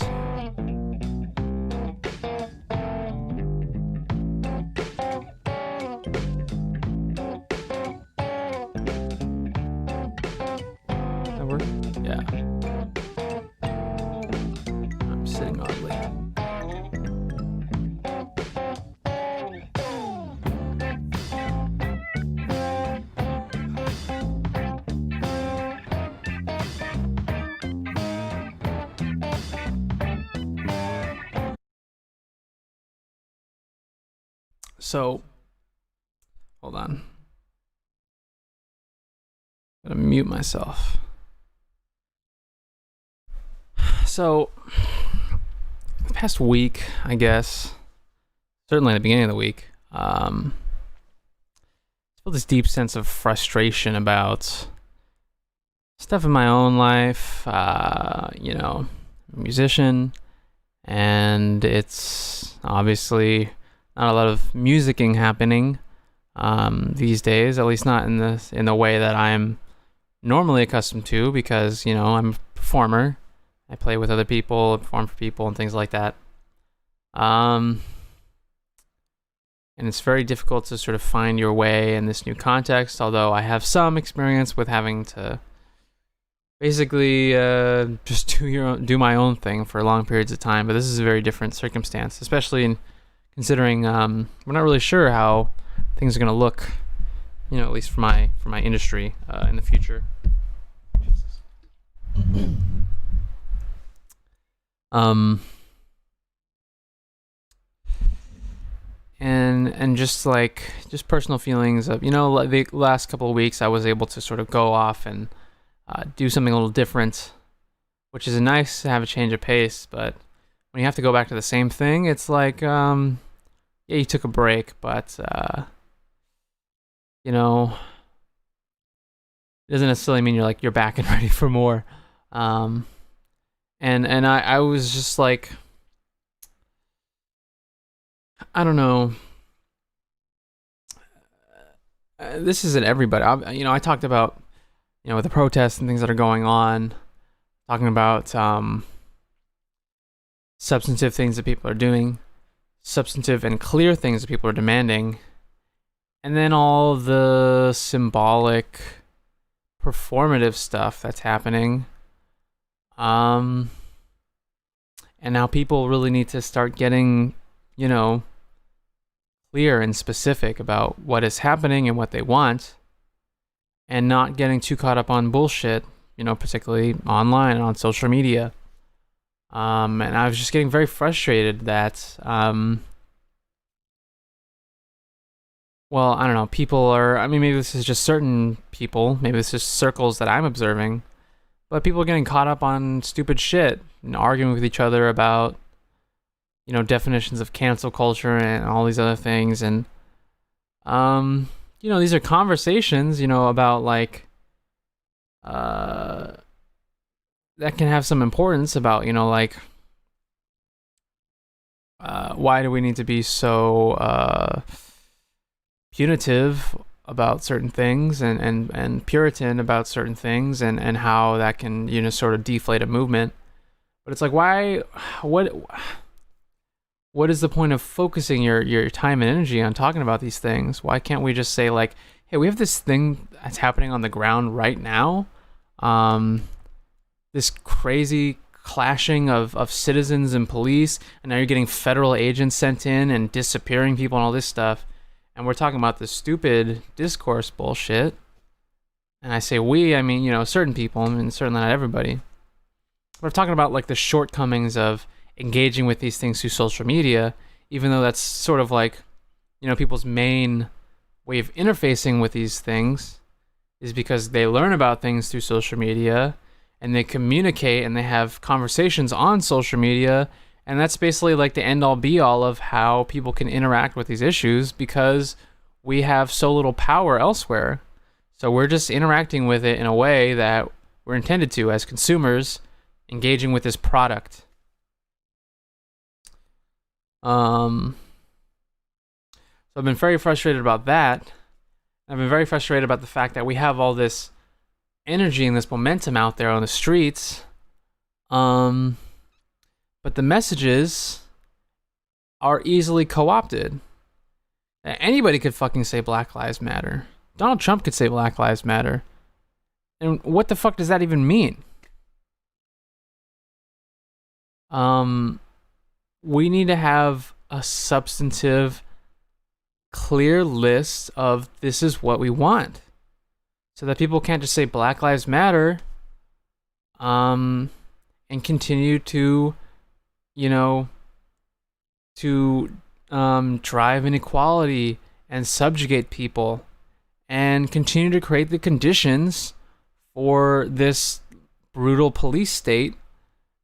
That work? Yeah. I'm sitting oddly. So, hold on. Gotta mute myself. So, the past week, I guess, certainly at the beginning of the week, I felt this deep sense of frustration about stuff in my own life. I'm a musician, and it's obviously not a lot of musicking happening these days, at least not in the way that I'm normally accustomed to, because I'm a performer. I play with other people, perform for people, and things like that. And it's very difficult to sort of find your way in this new context, although I have some experience with having to basically just do my own thing for long periods of time. But this is a very different circumstance, especially considering we're not really sure how things are going to look, at least for my industry in the future. And just personal feelings of, like the last couple of weeks I was able to sort of go off and do something a little different, which is nice to have a change of pace. But when you have to go back to the same thing, it's like, yeah, you took a break, but it doesn't necessarily mean you're back and ready for more. And I was just like, I don't know. This isn't everybody. I talked about, with the protests and things that are going on, talking about substantive things that people are doing, substantive and clear things that people are demanding, and then all the symbolic, performative stuff that's happening. And now people really need to start getting, clear and specific about what is happening and what they want, and not getting too caught up on bullshit, particularly online and on social media. And I was just getting very frustrated that, well, I don't know, maybe this is just certain people, maybe this is circles that I'm observing, but people are getting caught up on stupid shit and arguing with each other about, definitions of cancel culture and all these other things. And, these are conversations, about that can have some importance about, why do we need to be so punitive about certain things and Puritan about certain things, and how that can, sort of deflate a movement. But it's like, what is the point of focusing your time and energy on talking about these things? Why can't we just say, like, hey, we have this thing that's happening on the ground right now, this crazy clashing of citizens and police, and now you're getting federal agents sent in and disappearing people and all this stuff, and we're talking about this stupid discourse bullshit. And I say we, I mean, certain people, certainly not everybody. We're talking about the shortcomings of engaging with these things through social media, even though that's sort of people's main way of interfacing with these things is because they learn about things through social media, and they communicate and they have conversations on social media, and that's basically like the end-all be-all of how people can interact with these issues, because we have so little power elsewhere. So we're just interacting with it in a way that we're intended to as consumers, engaging with this product. So I've been very frustrated about that. I've been very frustrated about the fact that we have all this energy and this momentum out there on the streets. But the messages are easily co-opted. Anybody could fucking say Black Lives Matter. Donald Trump could say Black Lives Matter. And what the fuck does that even mean? We need to have a substantive, clear list of this is what we want, so that people can't just say Black Lives Matter, and continue to, drive inequality and subjugate people, and continue to create the conditions for this brutal police state,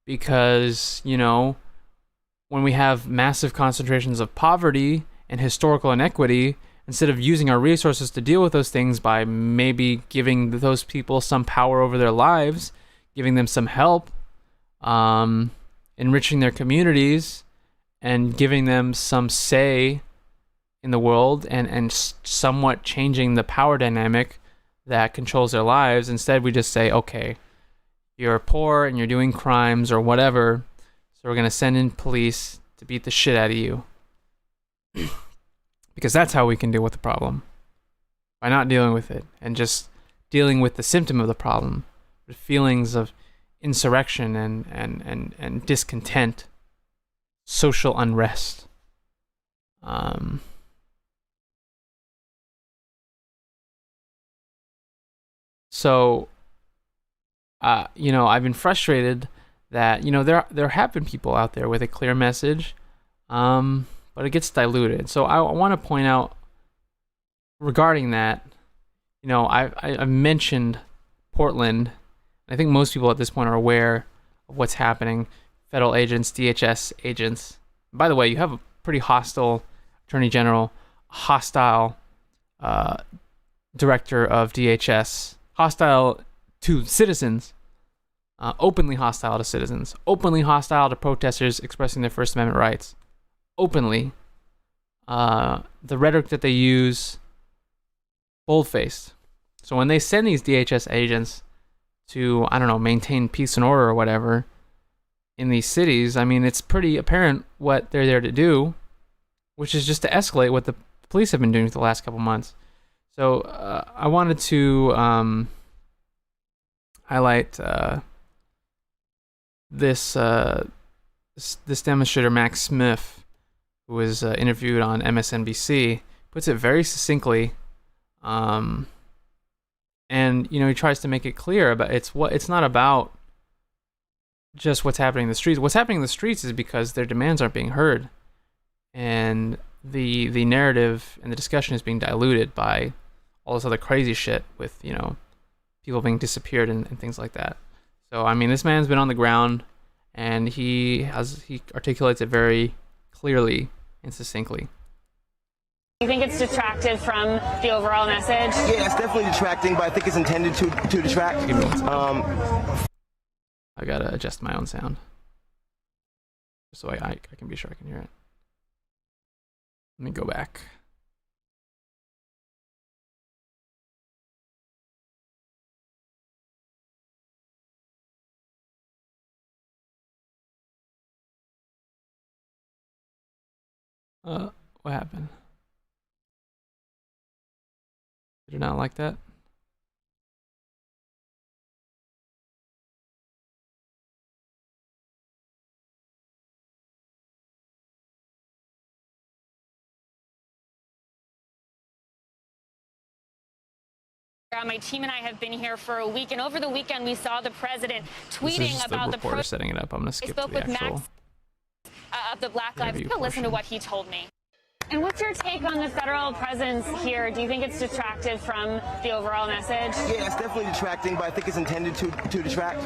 because, when we have massive concentrations of poverty and historical inequity, instead of using our resources to deal with those things by maybe giving those people some power over their lives, giving them some help, enriching their communities, and giving them some say in the world, and somewhat changing the power dynamic that controls their lives, instead we just say, okay, you're poor and you're doing crimes or whatever, so we're going to send in police to beat the shit out of you. Because that's how we can deal with the problem. By not dealing with it and just dealing with the symptom of the problem, with feelings of insurrection and discontent, social unrest. So, I've been frustrated that, there have been people out there with a clear message, but it gets diluted. So I want to point out regarding that, I've mentioned Portland. I think most people at this point are aware of what's happening. Federal agents, DHS agents. By the way, you have a pretty hostile attorney general, hostile director of DHS, hostile to citizens, openly hostile to citizens, openly hostile to protesters expressing their First Amendment rights, openly. The rhetoric that they use, bold-faced. So when they send these DHS agents to, maintain peace and order or whatever in these cities, it's pretty apparent what they're there to do, which is just to escalate what the police have been doing for the last couple months. So I wanted to highlight this demonstrator, Max Smith, who was interviewed on MSNBC, puts it very succinctly, and he tries to make it clear about it's not about just what's happening in the streets. What's happening in the streets is because their demands aren't being heard, and the narrative and the discussion is being diluted by all this other crazy shit with people being disappeared and things like that. So this man's been on the ground, and he articulates it very clearly and succinctly. You think it's detractive from the overall message? Yeah, it's definitely detracting, but I think it's intended to detract. Give me 1 second. I gotta adjust my own sound, just so I can be sure I can hear it. Let me go back. What happened? Did you not like that? My team and I have been here for a week, and over the weekend we saw the president tweeting about the reporter setting it up. I'm gonna skip to the actual of the Black Lives. Listen to what he told me. And what's your take on the federal presence here? Do you think it's detracted from the overall message? Yeah, it's definitely detracting, but I think it's intended to detract.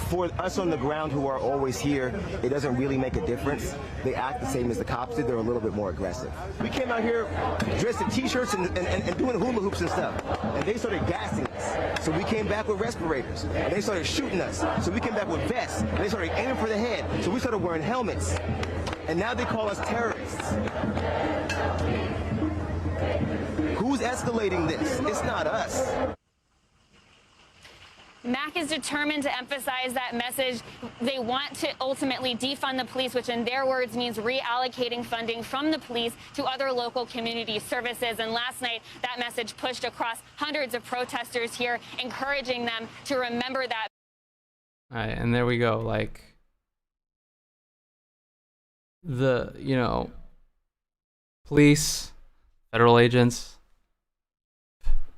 For us on the ground who are always here, it doesn't really make a difference. They act the same as the cops did. They're a little bit more aggressive. We came out here dressed in T-shirts and doing hula hoops and stuff, and they started gassing us. So we came back with respirators, and they started shooting us. So we came back with vests, and they started aiming for the head. So we started wearing helmets, and now they call us terrorists. Who's escalating this? It's not us. MAC is determined to emphasize that message. They want to ultimately defund the police, which in their words means reallocating funding from the police to other local community services. And last night, that message pushed across hundreds of protesters here, encouraging them to remember that. All right, and there we go. Like, police, federal agents,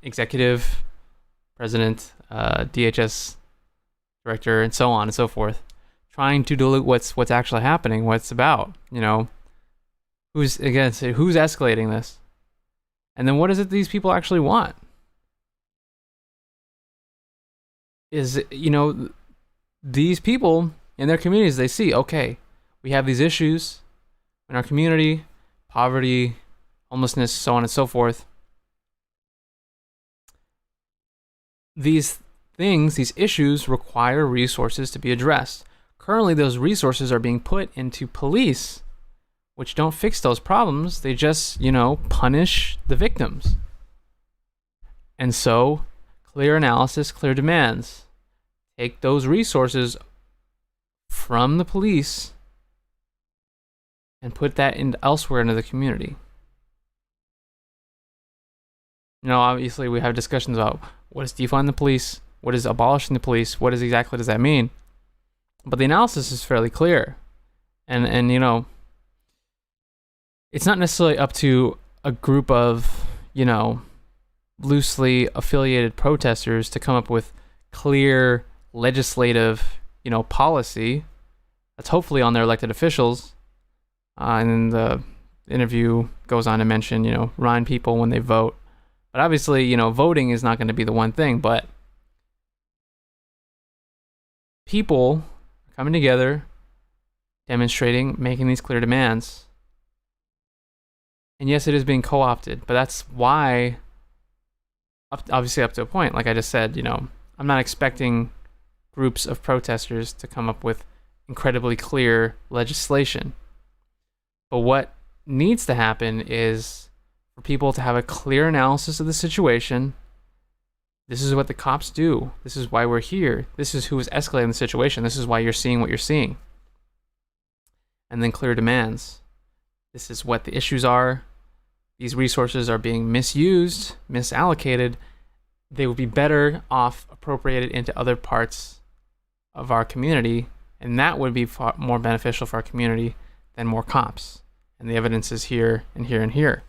executive, president, DHS director, and so on and so forth, trying to dilute what's actually happening, what it's about. Who's escalating this, and then what is it these people actually want? Is these people in their communities, they see, okay, we have these issues in our community, poverty, homelessness, so on and so forth. These things, these issues require resources to be addressed. Currently, those resources are being put into police, which don't fix those problems. They just, punish the victims. And so, clear analysis, clear demands. Take those resources from the police and put that elsewhere into the community. Obviously, we have discussions about what is defund the police, what is abolishing the police, what exactly does that mean? But the analysis is fairly clear. And it's not necessarily up to a group of, loosely affiliated protesters to come up with clear legislative, policy that's hopefully on their elected officials. And the interview goes on to mention, remind people when they vote. But obviously, voting is not going to be the one thing, but people coming together, demonstrating, making these clear demands. And yes, it is being co-opted, but that's why, obviously up to a point, like I just said, I'm not expecting groups of protesters to come up with incredibly clear legislation. But what needs to happen is for people to have a clear analysis of the situation. This is what the cops do. This is why we're here. This is who is escalating the situation. This is why you're seeing what you're seeing. And then clear demands. This is what the issues are. These resources are being misused, misallocated. They would be better off appropriated into other parts of our community, and that would be far more beneficial for our community than more cops. And the evidence is here and here and here.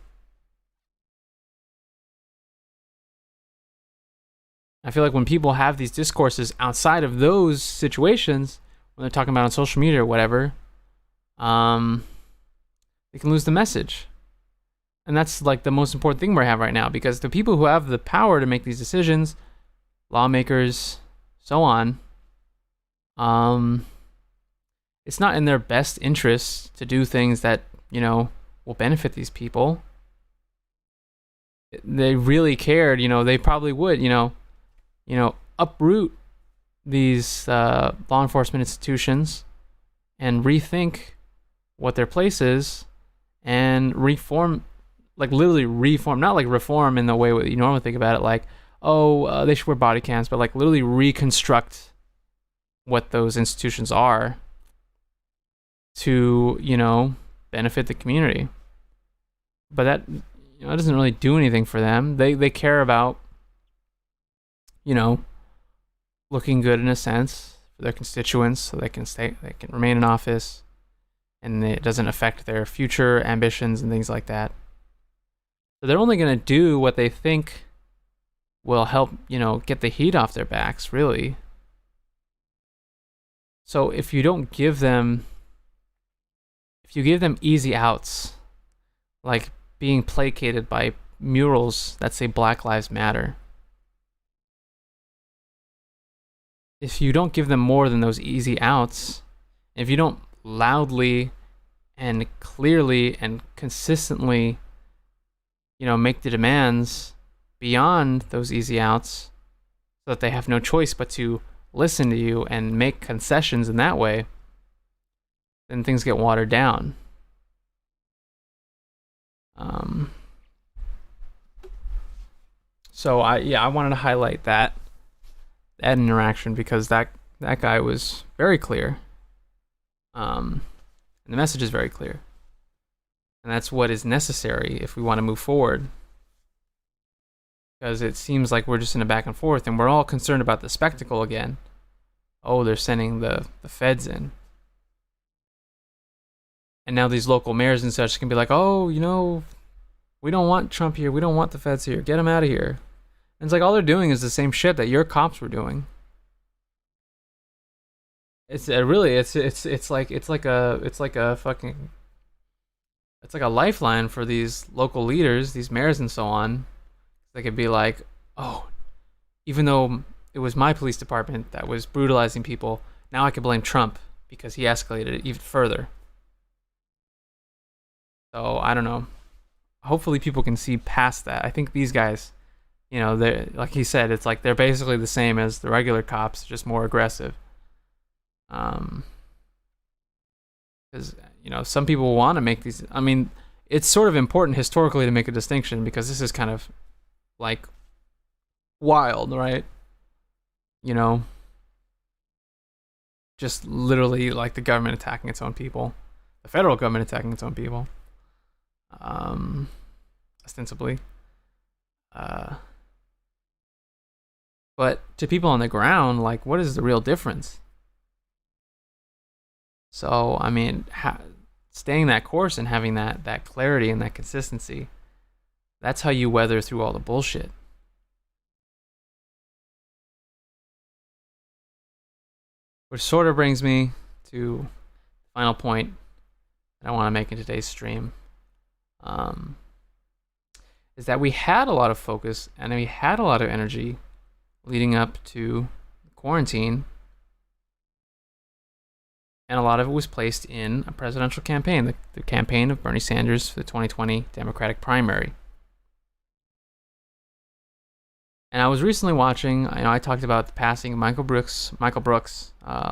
I feel like when people have these discourses outside of those situations, when they're talking about on social media or whatever, they can lose the message. And that's like the most important thing we have right now, because the people who have the power to make these decisions, lawmakers, so on, it's not in their best interests to do things that, will benefit these people. They really cared, they probably would, uproot these law enforcement institutions and rethink what their place is and reform, like literally reform, not like reform in the way you normally think about it, like, they should wear body cams, but like literally reconstruct what those institutions are to, benefit the community. But that, it doesn't really do anything for them. They care about, looking good in a sense for their constituents, so they can remain in office, and it doesn't affect their future ambitions and things like that. So they're only going to do what they think will help, get the heat off their backs, really. So if you give them easy outs, like being placated by murals that say Black Lives Matter. If you don't give them more than those easy outs, if you don't loudly and clearly and consistently, make the demands beyond those easy outs so that they have no choice but to listen to you and make concessions in that way, then things get watered down. So I wanted to highlight that interaction because that guy was very clear. And the message is very clear. And that's what is necessary if we want to move forward. Because it seems like we're just in a back and forth and we're all concerned about the spectacle again. Oh, they're sending the feds in. And now these local mayors and such can be like, oh, we don't want Trump here. We don't want the feds here. Get them out of here. And it's like all they're doing is the same shit that your cops were doing. It's like a lifeline for these local leaders, these mayors and so on. They could be like, oh, even though it was my police department that was brutalizing people, now I can blame Trump because he escalated it even further. So I don't know. Hopefully people can see past that. I think these guys, they're, like he said, it's like they're basically the same as the regular cops, just more aggressive. Because some people want to make these. I mean, it's sort of important historically to make a distinction because this is kind of like wild, right? Just literally like the government attacking its own people, the federal government attacking its own people, ostensibly. But to people on the ground, like, what is the real difference? So, I mean, staying that course and having that clarity and that consistency, that's how you weather through all the bullshit. Which sort of brings me to the final point that I want to make in today's stream. Is that we had a lot of focus and we had a lot of energy leading up to quarantine. And a lot of it was placed in a presidential campaign, the campaign of Bernie Sanders for the 2020 Democratic primary. And I was recently watching, I talked about the passing of Michael Brooks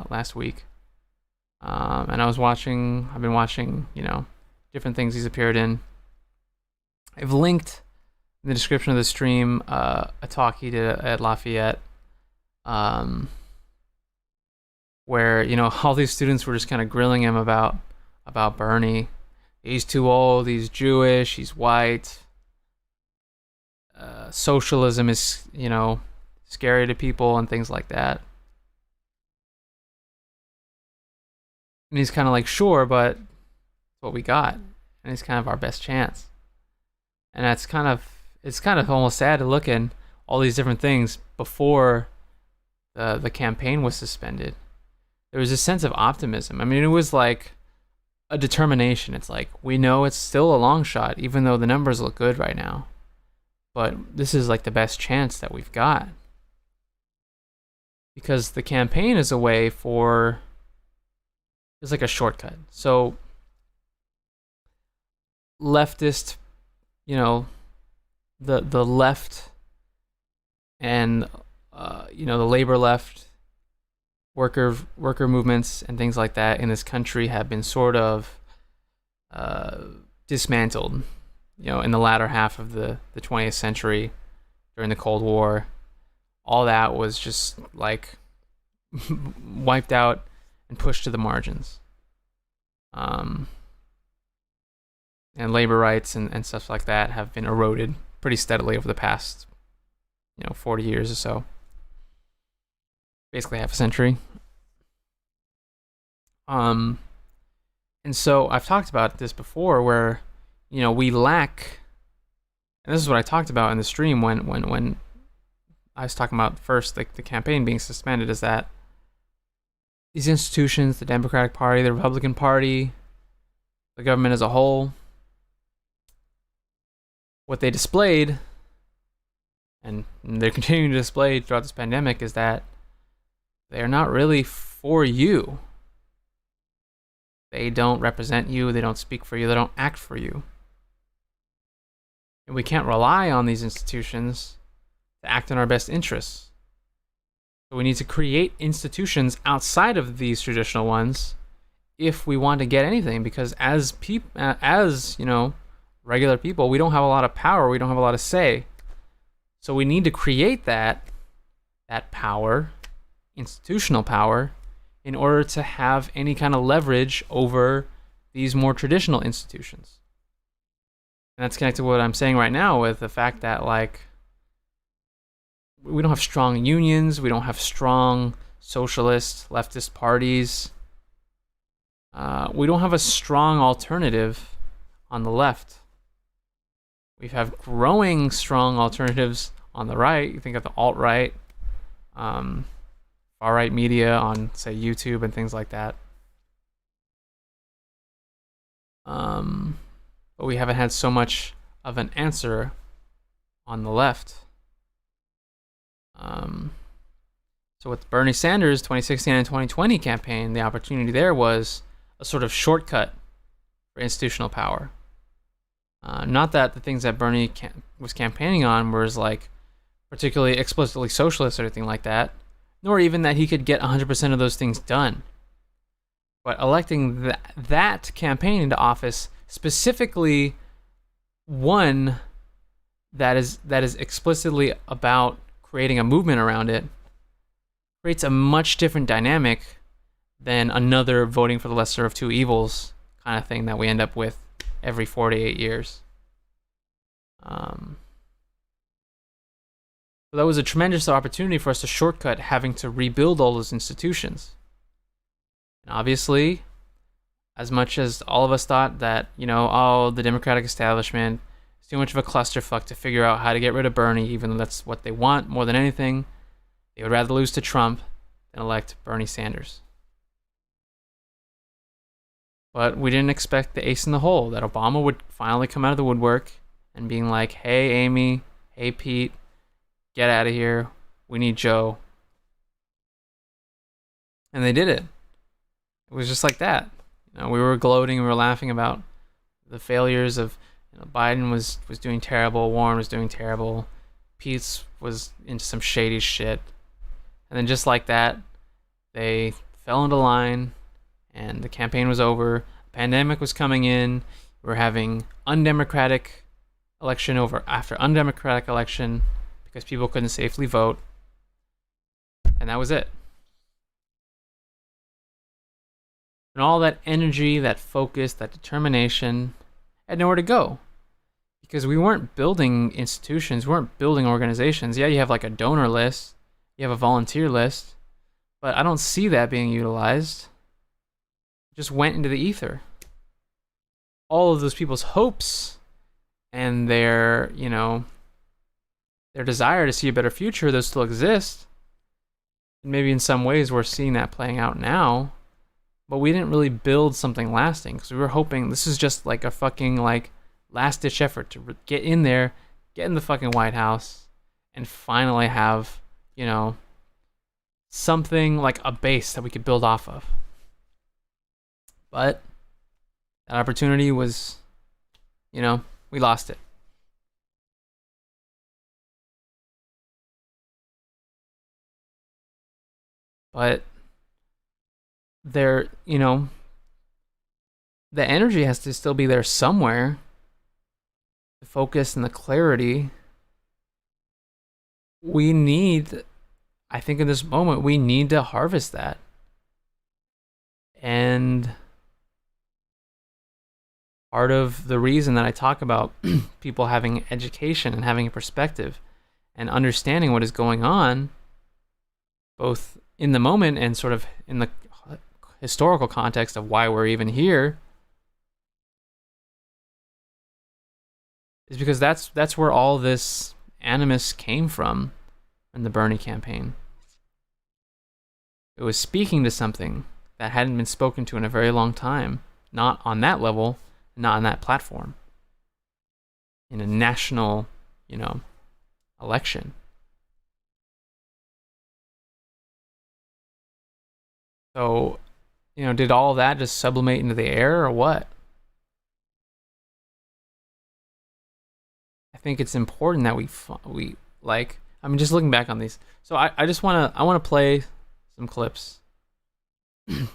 last week. And I've been watching, different things he's appeared in. I've linked in the description of the stream a talk he did at Lafayette, where all these students were just kind of grilling him about Bernie. He's too old. He's Jewish. He's white. Socialism is scary to people and things like that. And he's kind of like, sure, but it's what we got, and it's kind of our best chance. And it's kind of almost sad to look in all these different things before the campaign was suspended. There was a sense of optimism. I mean, it was like a determination. It's like, we know it's still a long shot, even though the numbers look good right now. But this is like the best chance that we've got. Because the campaign is a way for, it's like a shortcut. So leftist, the left and, the labor left, worker movements and things like that in this country have been sort of dismantled, in the latter half of the 20th century during the Cold War. All that was just like wiped out and pushed to the margins. And labor rights and stuff like that have been eroded pretty steadily over the past 40 years or so. Basically half a century. And so I've talked about this before where, we lack, and this is what I talked about in the stream when I was talking about first the campaign being suspended, is that these institutions, the Democratic Party, the Republican Party, the government as a whole, what they displayed, and they're continuing to display throughout this pandemic, is that they're not really for you. They don't represent you, they don't speak for you, they don't act for you. And we can't rely on these institutions to act in our best interests. So we need to create institutions outside of these traditional ones if we want to get anything, because as regular people, we don't have a lot of power, we don't have a lot of say. So we need to create that power, institutional power, in order to have any kind of leverage over these more traditional institutions. And that's connected to what I'm saying right now with the fact that, like, we don't have strong unions, we don't have strong socialist, leftist parties. We don't have a strong alternative on the left. We have growing strong alternatives on the right. You think of the alt-right, far-right media on, say, YouTube and things like that. But we haven't had so much of an answer on the left. So with Bernie Sanders' 2016 and 2020 campaign, the opportunity there was a sort of shortcut for institutional power. Not that the things that Bernie was campaigning on was like particularly explicitly socialist or anything like that, nor even that he could get 100% of those things done. But electing that campaign into office, specifically one that is explicitly about creating a movement around it, creates a much different dynamic than another voting for the lesser of two evils kind of thing that we end up with every 4 to 8 years. So that was a tremendous opportunity for us to shortcut having to rebuild all those institutions. And obviously, as much as all of us thought that, the Democratic establishment is too much of a clusterfuck to figure out how to get rid of Bernie, even though that's what they want more than anything, they would rather lose to Trump than elect Bernie Sanders. But we didn't expect the ace in the hole, that Obama would finally come out of the woodwork and being like, hey, Amy, hey, Pete, get out of here. We need Joe. And they did it. It was just like that. We were gloating, we were laughing about the failures of Biden was doing terrible, Warren was doing terrible, Pete was into some shady shit. And then just like that, they fell into line and the campaign was over. A pandemic was coming in. We were having undemocratic election after undemocratic election because people couldn't safely vote. And that was it. And all that energy, that focus, that determination had nowhere to go. Because we weren't building institutions, we weren't building organizations. Yeah, you have like a donor list, you have a volunteer list, but I don't see that being utilized. It just went into the ether. All of those people's hopes and their desire to see a better future, those still exist. And maybe in some ways we're seeing that playing out now. But we didn't really build something lasting because we were hoping this is just like a fucking last-ditch effort to get in there, get in the fucking White House, and finally have, something like a base that we could build off of. But that opportunity was, we lost it. But there, the energy has to still be there somewhere. The focus and the clarity. We need, I think in this moment, we need to harvest that. And part of the reason that I talk about people having education and having a perspective and understanding what is going on, both in the moment and sort of in the historical context of why we're even here, is because that's where all this animus came from in the Bernie campaign. It was speaking to something that hadn't been spoken to in a very long time, not on that level, not on that platform. in a national, election. So, did all of that just sublimate into the air or what? I think it's important that we like. I mean, just looking back on these. So I just wanna play some clips and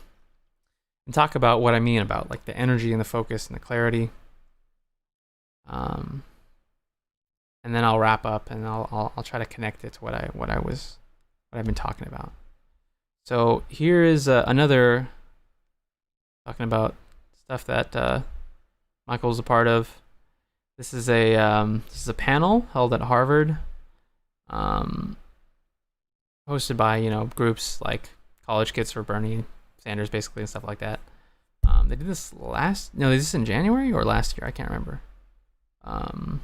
talk about what I mean about like the energy and the focus and the clarity. And then I'll wrap up and I'll try to connect it to what I've been talking about. So here is another talking about stuff that Michael's a part of. This is a panel held at Harvard, hosted by groups like College Kids for Bernie Sanders, basically, and stuff like that. They did this they did this in January or last year, I can't remember. But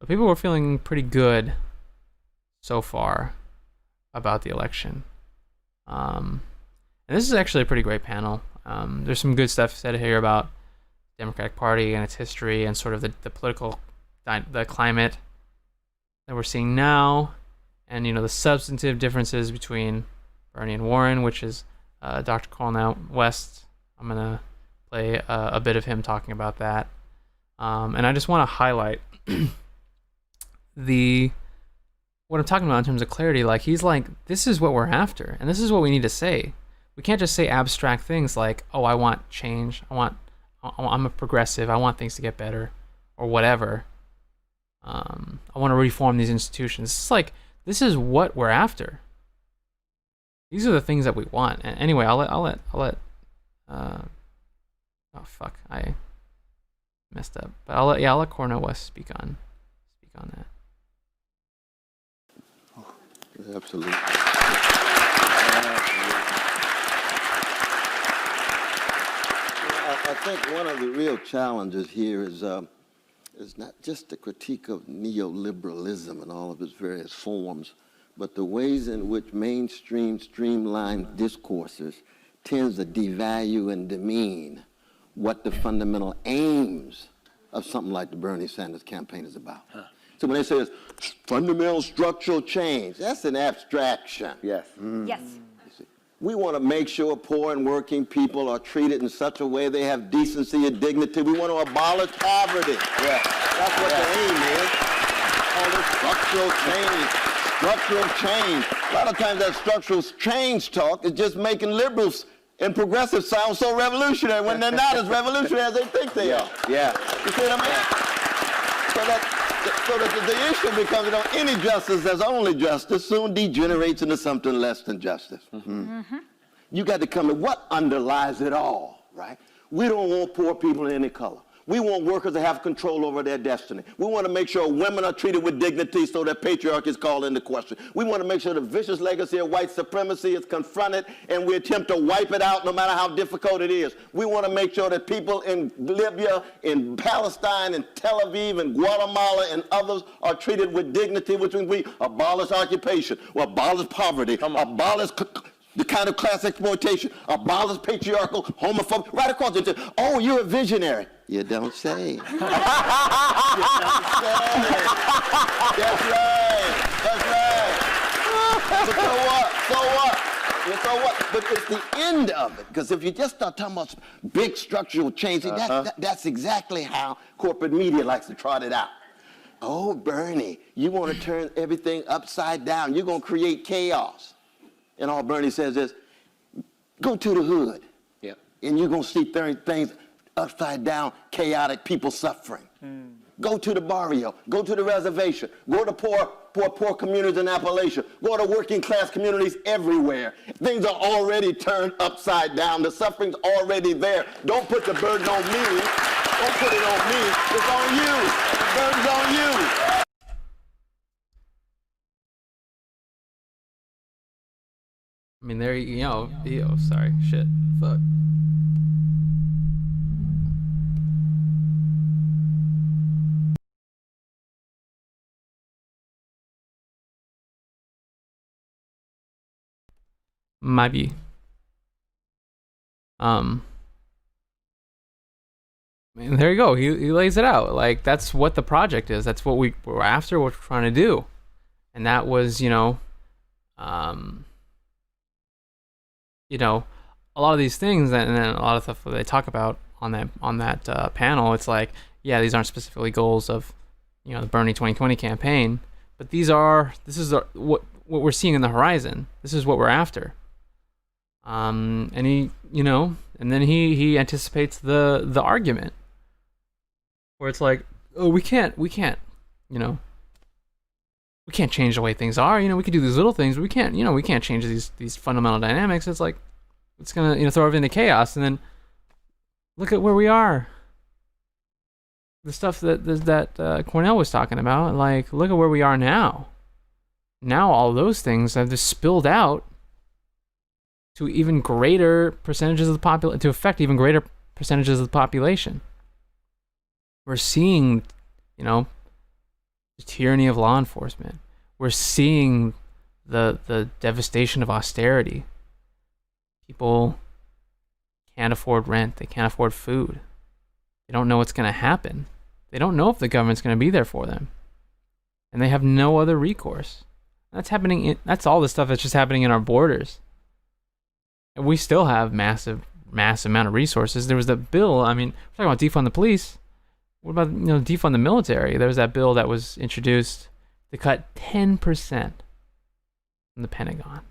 people were feeling pretty good so far about the election. And this is actually a pretty great panel. There's some good stuff said here about the Democratic Party and its history and sort of the political the climate that we're seeing now, and the substantive differences between Bernie and Warren, which is Dr. Cornell West. I'm gonna play a bit of him talking about that, and I just want to highlight what I'm talking about in terms of clarity. Like, he's like, this is what we're after, and this is what we need to say. We can't just say abstract things like, oh, I want change, I'm a progressive, I want things to get better, or whatever. I want to reform these institutions. It's like, this is what we're after. These are the things that we want. And anyway, I'll let oh fuck, I messed up. But I'll let Cornel West speak on that. Absolutely. I think one of the real challenges here is not just the critique of neoliberalism and all of its various forms, but the ways in which mainstream, streamlined discourses tends to devalue and demean what the fundamental aims of something like the Bernie Sanders campaign is about. So when they say it's fundamental structural change, that's an abstraction. Yes. Yes. We want to make sure poor and working people are treated in such a way they have decency and dignity. We want to abolish poverty. Yeah. That's what the aim is. All this structural change. Structural change. A lot of times that structural change talk is just making liberals and progressives sound so revolutionary when they're not as revolutionary as they think they are. Yeah. You see what I mean? So that the issue becomes, any justice that's only justice soon degenerates into something less than justice. You got to come to what underlies it all, right? We don't want poor people in any color. We want workers to have control over their destiny. We want to make sure women are treated with dignity so that patriarchy is called into question. We want to make sure the vicious legacy of white supremacy is confronted and we attempt to wipe it out no matter how difficult it is. We want to make sure that people in Libya, in Palestine, in Tel Aviv, in Guatemala, and others are treated with dignity, which means we abolish occupation, we abolish poverty, abolish the kind of class exploitation, abolish patriarchal, homophobic, right across the. Oh, you're a visionary. You don't say. You don't say. That's right. That's right. But so what? So what? But it's the end of it. Because if you just start talking about big structural change, that's exactly how corporate media likes to trot it out. Oh, Bernie, you want to turn everything upside down. You're going to create chaos. And all Bernie says is, go to the hood. Yep. And you're going to see things upside down, chaotic, people suffering. Go to the barrio. Go to the reservation. Go to poor communities in Appalachia. Go to working class communities everywhere. Things are already turned upside down. The suffering's already there. Don't put the burden on me. Don't put it on me. It's on you. The burden's on you. I mean, there you go. Sorry, shit, fuck. Might be. And there you go. He lays it out. Like, that's what the project is. That's what we're after, what we're trying to do. And that was, a lot of these things, and then a lot of stuff that they talk about on that panel. It's like, yeah, these aren't specifically goals of, the Bernie 2020 campaign, but this is what we're seeing in the horizon. This is what we're after. And he, and then he anticipates the argument where it's like, oh, we can't, we can't change the way things are. We could do these little things, but we can't change these fundamental dynamics. It's like, it's gonna, throw everything into chaos. And then look at where we are. The stuff that Cornell was talking about, like, look at where we are now. Now all those things have just spilled out to even greater percentages of the population, to affect even greater percentages of the population. We're seeing, the tyranny of law enforcement. We're seeing the devastation of austerity. People can't afford rent. They can't afford food. They don't know what's going to happen. They don't know if the government's going to be there for them. And they have no other recourse. That's happening. That's all the stuff that's just happening in our borders. And we still have massive amount of resources. There was that bill. I mean, we're talking about defund the police. What about, defund the military? There was that bill that was introduced to cut 10% from the Pentagon.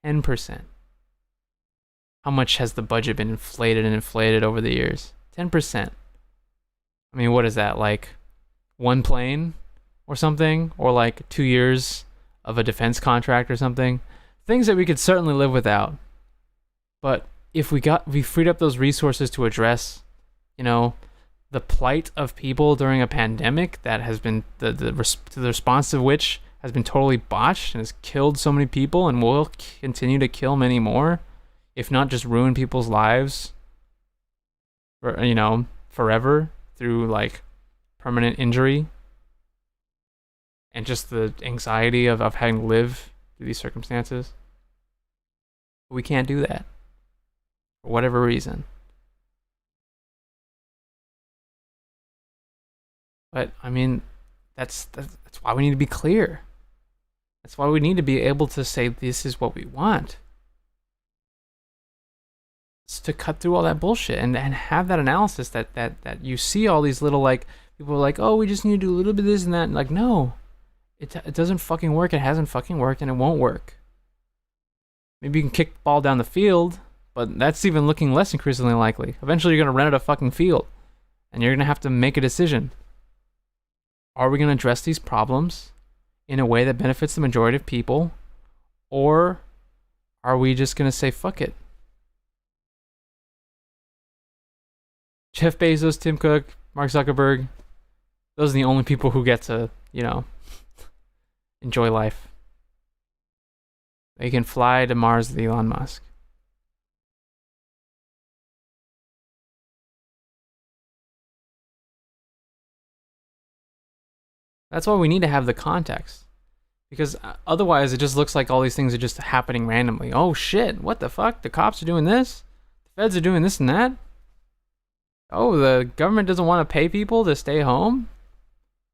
10%. How much has the budget been inflated over the years? 10%. I mean, what is that? Like one plane or something? Or like 2 years of a defense contract or something? Things that we could certainly live without. But if we freed up those resources to address, the plight of people during a pandemic that has been the response of which has been totally botched and has killed so many people and will continue to kill many more, if not just ruin people's lives, forever through like permanent injury and just the anxiety of having to live through these circumstances. But we can't do that for whatever reason. But I mean, that's why we need to be clear. That's why we need to be able to say this is what we want. It's to cut through all that bullshit and have that analysis that you see all these little, like, people are like, oh, we just need to do a little bit of this and that. And like, no, it doesn't fucking work. It hasn't fucking worked and it won't work. Maybe you can kick the ball down the field, but that's even looking less increasingly likely. Eventually you're going to rent out a fucking field and you're going to have to make a decision. Are we going to address these problems in a way that benefits the majority of people? Or are we just going to say, fuck it? Jeff Bezos, Tim Cook, Mark Zuckerberg, those are the only people who get to, enjoy life. They can fly to Mars with Elon Musk. That's why we need to have the context. Because otherwise it just looks like all these things are just happening randomly. Oh shit, what the fuck? The cops are doing this? The feds are doing this and that? Oh, the government doesn't want to pay people to stay home?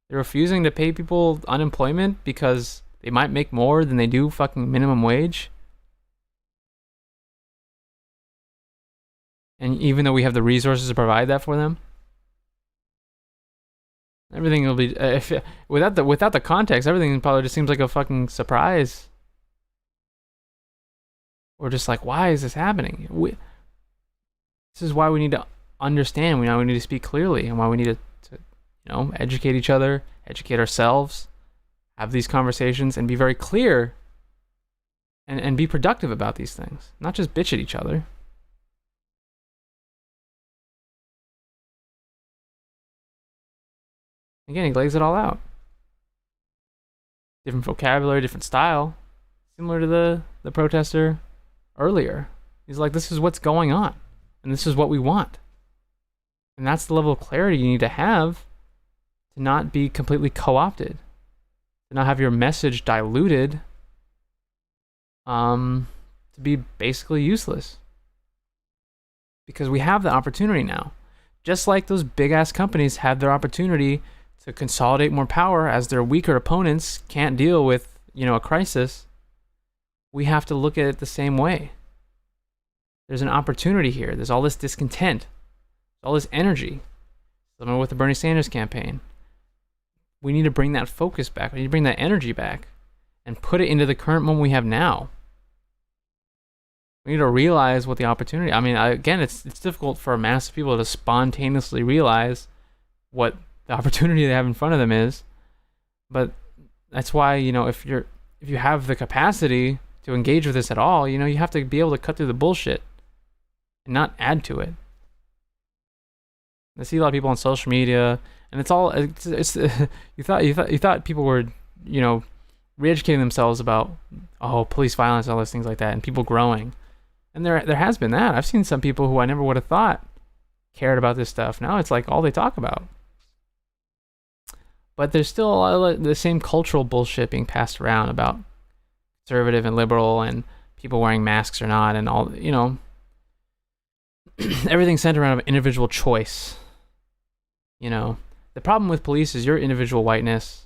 They're refusing to pay people unemployment because they might make more than they do fucking minimum wage? And even though we have the resources to provide that for them? Everything will be without the context. Everything probably just seems like a fucking surprise, or just like, why is this happening? This is why we need to understand. We need to speak clearly, and why we need to educate each other, educate ourselves, have these conversations, and be very clear, and be productive about these things. Not just bitch at each other. Again, he lays it all out. Different vocabulary, different style. Similar to the protester earlier. He's like, this is what's going on. And this is what we want. And that's the level of clarity you need to have to not be completely co-opted. To not have your message diluted. To be basically useless. Because we have the opportunity now Just like those big ass companies have their opportunity to consolidate more power as their weaker opponents can't deal with, a crisis, we have to look at it the same way. There's an opportunity here. There's all this discontent, all this energy. Similar with the Bernie Sanders campaign. We need to bring that focus back. We need to bring that energy back and put it into the current moment we have now. We need to realize what the opportunity. Again, it's difficult for a mass of people to spontaneously realize what the opportunity they have in front of them is. But that's why, if you have the capacity to engage with this at all, you have to be able to cut through the bullshit and not add to it. I see a lot of people on social media, and it's you thought people were, re-educating themselves about police violence and all those things like that, and people growing. And there has been that. I've seen some people who I never would have thought cared about this stuff. Now it's like all they talk about. But there's still a lot of the same cultural bullshit being passed around about conservative and liberal and people wearing masks or not, and all, everything's centered around individual choice. The problem with police is your individual whiteness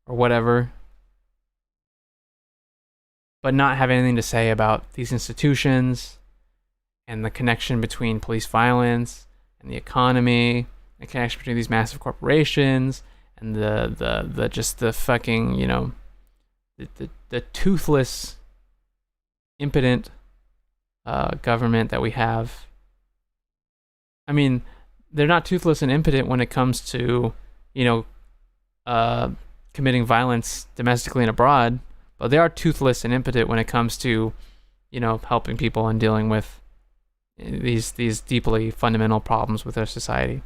or whatever, but not have anything to say about these institutions and the connection between police violence and the economy, the connection between these massive corporations and the just the fucking, the toothless, impotent government that we have. They're not toothless and impotent when it comes to, committing violence domestically and abroad, but they are toothless and impotent when it comes to, helping people and dealing with these deeply fundamental problems with our society.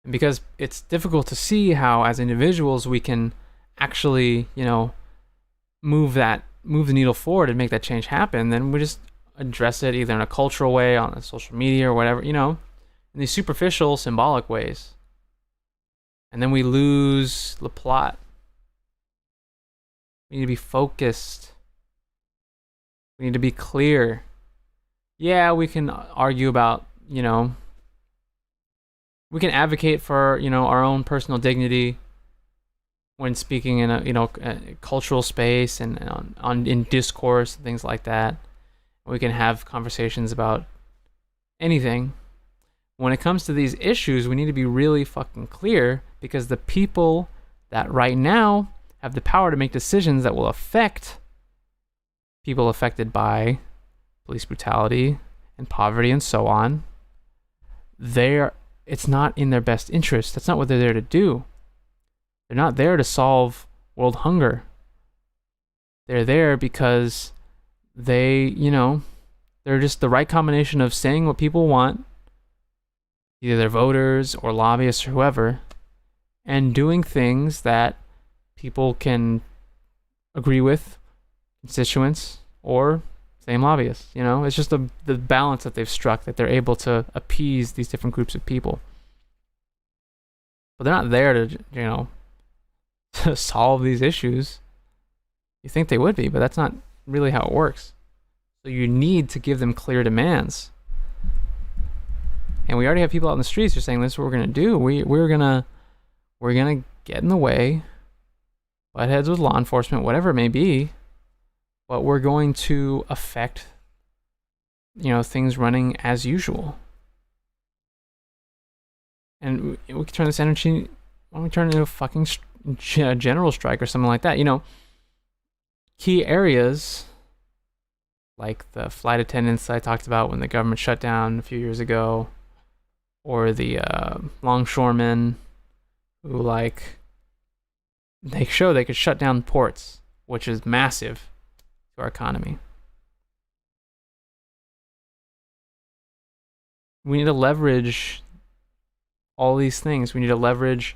And because it's difficult to see how, as individuals, we can actually, move the needle forward and make that change happen, then we just address it either in a cultural way on social media or whatever, in these superficial, symbolic ways. And then we lose the plot. We need to be focused. We need to be clear. Yeah, we can argue about, we can advocate for, our own personal dignity when speaking in a, a cultural space and in discourse and things like that. We can have conversations about anything. When it comes to these issues, we need to be really fucking clear, because the people that right now have the power to make decisions that will affect people affected by police brutality and poverty and so on, it's not in their best interest. That's not what they're there to do. They're not there to solve world hunger. They're there because they're just the right combination of saying what people want, either their voters or lobbyists or whoever, and doing things that people can agree with, constituents or same lobbyists. It's just the balance that they've struck, that they're able to appease these different groups of people. But they're not there to, to solve these issues. You think they would be, but that's not really how it works. So you need to give them clear demands. And we already have people out in the streets who are saying, this is what we're going to do. We're going to get in the way, butt heads with law enforcement, whatever it may be, but we're going to affect, things running as usual. And we can turn this energy, why don't we turn it into a fucking general strike or something like that? Key areas like the flight attendants I talked about when the government shut down a few years ago, or the longshoremen who they could shut down ports, which is massive to our economy. We need to leverage all these things. We need to leverage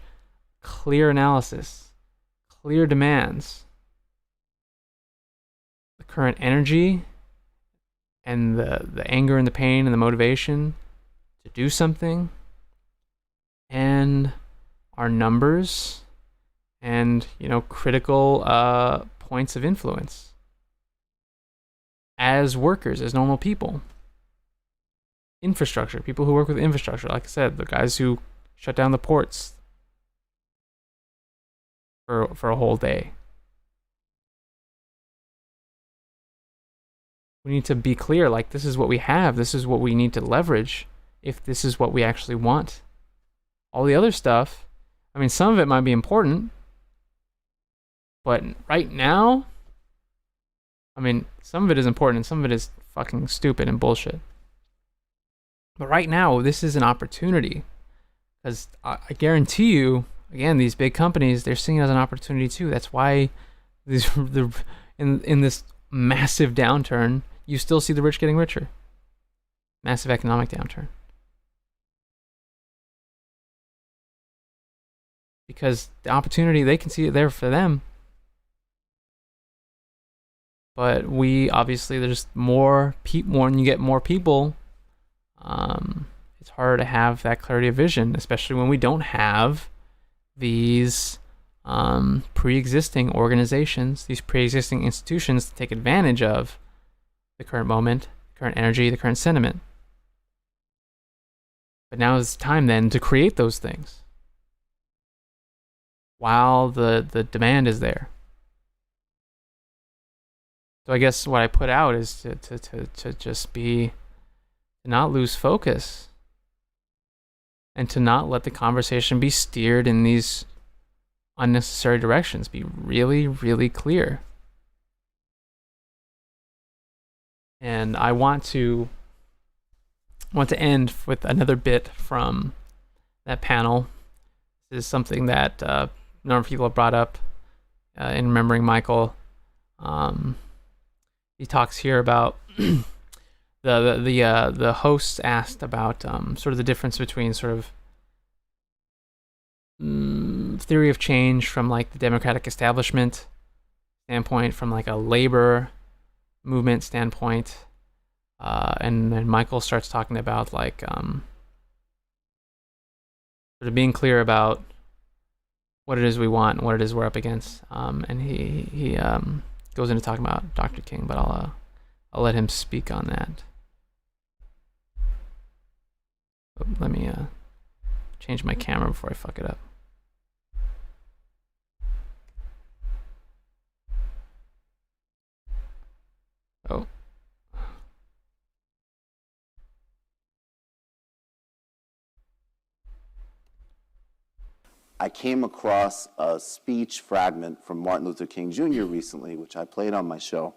clear analysis, clear demands, the current energy and the anger and the pain and the motivation to do something, and our numbers and critical points of influence as workers, as normal people. infrastructure, people who work with infrastructure. Like I said, the guys who shut down the ports for a whole day. We need to be clear, like, this is what we have, this is what we need to leverage if this is what we actually want. All the other stuff, I mean, some of it might be important, but right now, I mean, some of it is important and some of it is fucking stupid and bullshit. But right now, this is an opportunity. Because I guarantee you, again, these big companies, they're seeing it as an opportunity too. That's why in this massive downturn, you still see the rich getting richer. Massive economic downturn. Because the opportunity, they can see it there for them. But we, obviously, there's more when you get more people, it's harder to have that clarity of vision, especially when we don't have these pre-existing organizations, these pre-existing institutions to take advantage of the current moment, current energy, the current sentiment. But now is time then to create those things while the demand is there. So I guess what I put out is to just be, to not lose focus and to not let the conversation be steered in these unnecessary directions. Be really, really clear. And I want to end with another bit from that panel. This is something that a number of people have brought up in remembering Michael. He talks here about the host asked about sort of the difference between sort of theory of change from like the democratic establishment standpoint, from like a labor movement standpoint, and then Michael starts talking about like sort of being clear about what it is we want and what it is we're up against, and he goes into talking about Dr. King, but I'll let him speak on that. Oh, let me change my camera before I fuck it up. Oh. I came across a speech fragment from Martin Luther King Jr. recently, which I played on my show.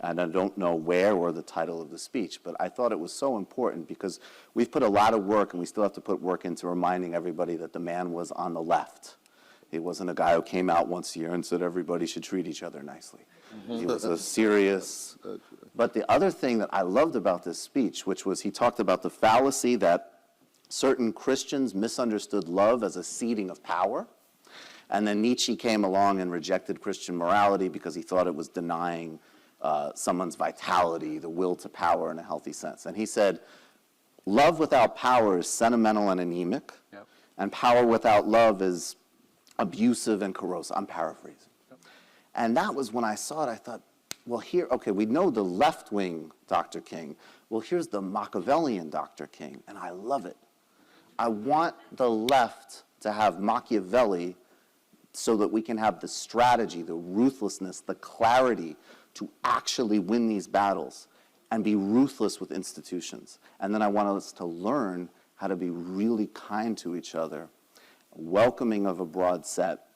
And I don't know where or the title of the speech, but I thought it was so important because we've put a lot of work, and we still have to put work into reminding everybody that the man was on the left. He wasn't a guy who came out once a year and said everybody should treat each other nicely. He was a serious... But the other thing that I loved about this speech, which was he talked about the fallacy that certain Christians misunderstood love as a ceding of power. And then Nietzsche came along and rejected Christian morality because he thought it was denying someone's vitality, the will to power in a healthy sense. And he said, love without power is sentimental and anemic, and power without love is abusive and corrosive. I'm paraphrasing. And that was when I saw it, I thought, well, here, okay, we know the left-wing Dr. King. Well, here's the Machiavellian Dr. King, and I love it. I want the left to have Machiavelli so that we can have the strategy, the ruthlessness, the clarity to actually win these battles and be ruthless with institutions. And then I want us to learn how to be really kind to each other, welcoming of a broad set,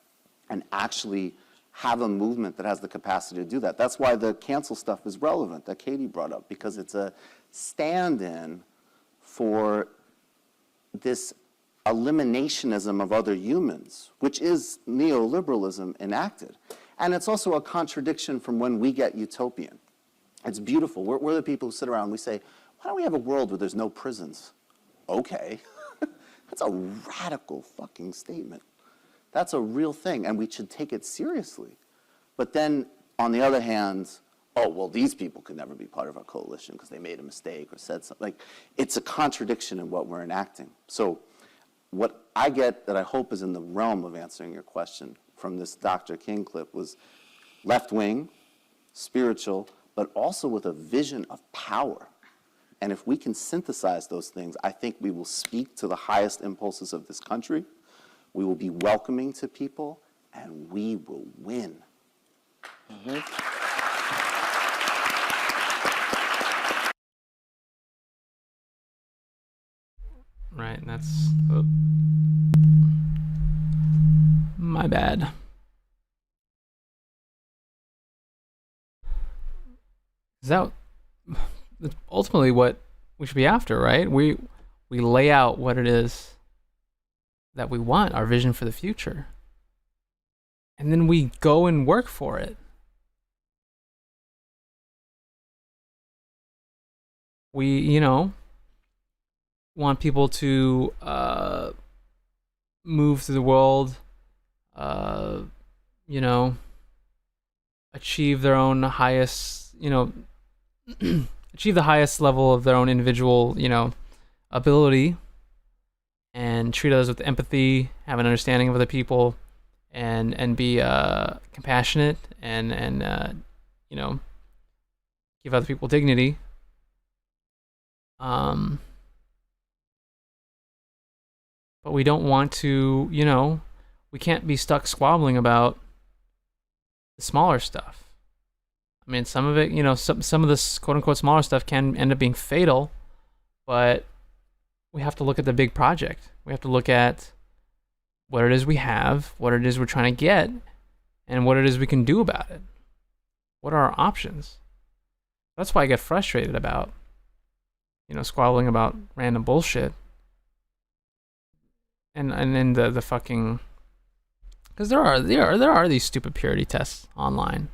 and actually have a movement that has the capacity to do that. That's why the cancel stuff is relevant, that Katie brought up, because it's a stand-in for this eliminationism of other humans, which is neoliberalism enacted. And it's also a contradiction from when we get utopian. It's beautiful. We're the people who sit around and we say, why don't we have a world where there's no prisons? Okay. That's a radical fucking statement. That's a real thing, and we should take it seriously. But then, on the other hand, oh, well, these people could never be part of our coalition because they made a mistake or said something. Like, it's a contradiction in what we're enacting. So what I get that I hope is in the realm of answering your question from this Dr. King clip was left-wing, spiritual, but also with a vision of power. And if we can synthesize those things, I think we will speak to the highest impulses of this country, we will be welcoming to people, and we will win. Right, and that's my bad. Is that that's ultimately what we should be after, right? We lay out what it is that we want, our vision for the future, and then we go and work for it. We, want people to move through the world, achieve their own highest, achieve the highest level of their own individual, ability, and treat others with empathy, have an understanding of other people, and be compassionate, and give other people dignity. But we don't want to, we can't be stuck squabbling about the smaller stuff. I mean, some of it, some of this quote unquote smaller stuff can end up being fatal, but we have to look at the big project. We have to look at what it is we have, what it is we're trying to get, and what it is we can do about it. What are our options? That's why I get frustrated about, squabbling about random bullshit. And then the fucking, because there are these stupid purity tests online.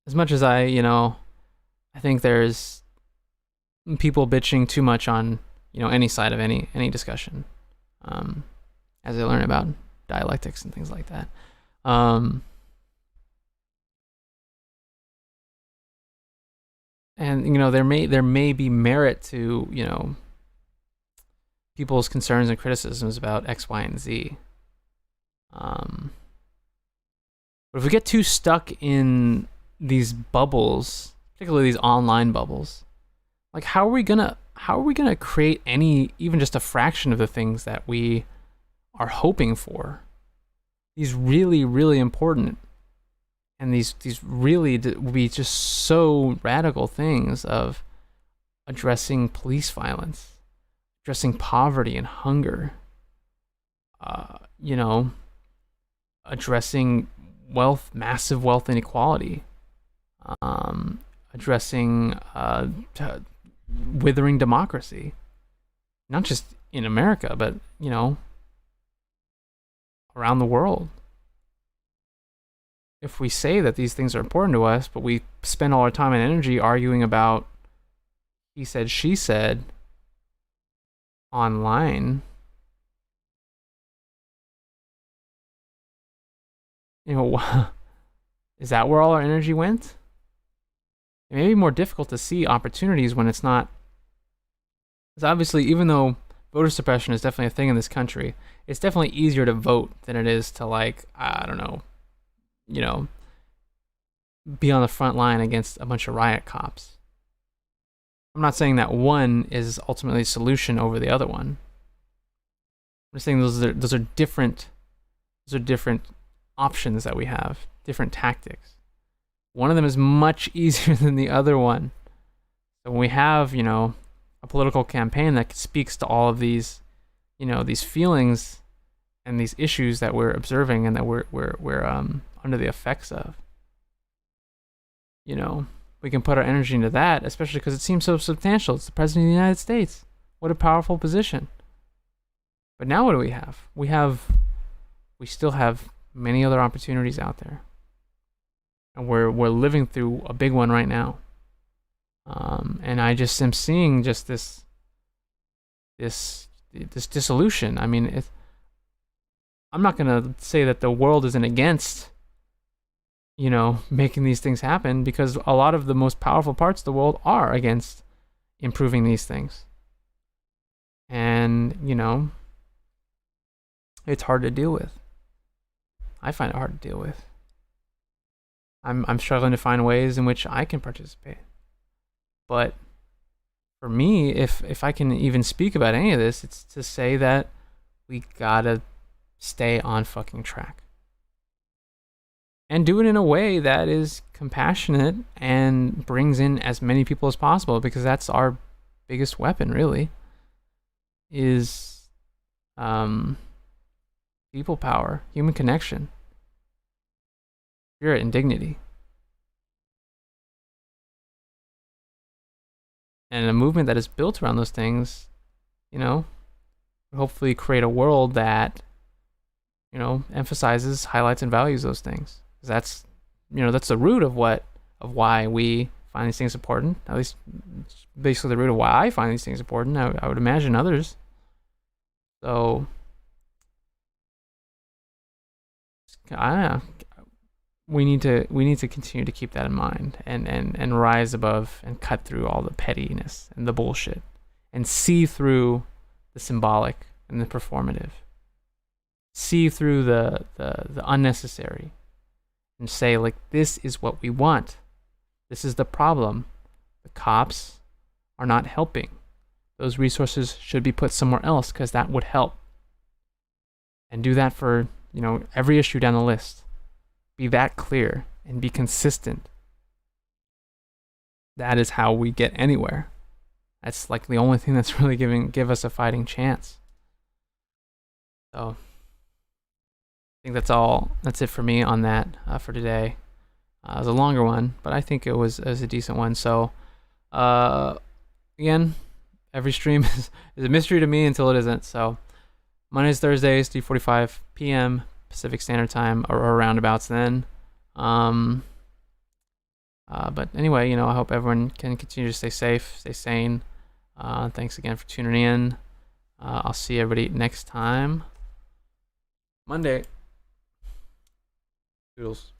As much as I think there's people bitching too much on any side of any discussion, as I learn about dialectics and things like that. And there may be merit to people's concerns and criticisms about X, Y, and Z. But if we get too stuck in these bubbles, particularly these online bubbles, like how are we gonna create even just a fraction of the things that we are hoping for? These really, really important, and these really will be just so radical things of addressing police violence, addressing poverty and hunger, addressing massive wealth inequality, addressing withering democracy, not just in America, but around the world. If we say that these things are important to us, but we spend all our time and energy arguing about he said, she said online, is that where all our energy went? It may be more difficult to see opportunities when it's not. Because obviously, even though voter suppression is definitely a thing in this country, it's definitely easier to vote than it is to, be on the front line against a bunch of riot cops. I'm not saying that one is ultimately a solution over the other one. I'm just saying those are different options that we have, different tactics. One of them is much easier than the other one. So when we have, a political campaign that speaks to all of these, these feelings and these issues that we're observing and that we're under the effects of, we can put our energy into that, especially because it seems so substantial. It's the President of the United States. What a powerful position. But now what do we have? We still have many other opportunities out there. And we're living through a big one right now. And I just am seeing just this dissolution. I mean, I'm not going to say that the world isn't against, making these things happen, because a lot of the most powerful parts of the world are against improving these things. And, it's hard to deal with. I find it hard to deal with. I'm struggling to find ways in which I can participate. But for me, if I can even speak about any of this, it's to say that we gotta stay on fucking track. And do it in a way that is compassionate and brings in as many people as possible, because that's our biggest weapon, really, is people power, human connection, spirit, and dignity. And a movement that is built around those things, will hopefully create a world that, emphasizes, highlights, and values those things. 'Cause that's, that's the root of why we find these things important. At least, basically the root of why I find these things important. I would imagine others. So, I don't know. We need to continue to keep that in mind and rise above and cut through all the pettiness and the bullshit and see through the symbolic and the performative. See through the unnecessary and say, like, this is what we want. This is the problem. The cops are not helping. Those resources should be put somewhere else because that would help. And do that for, every issue down the list. Be that clear and be consistent. That is how we get anywhere. That's like the only thing that's really give us a fighting chance. So I think that's it for me on that for today. It was a longer one, but I think it was a decent one. So again, every stream is a mystery to me until it isn't. So Mondays, Thursdays, 3:45 p.m. Pacific Standard Time, or roundabouts then. But anyway, I hope everyone can continue to stay safe, stay sane. Thanks again for tuning in. I'll see everybody next time. Monday. Toodles.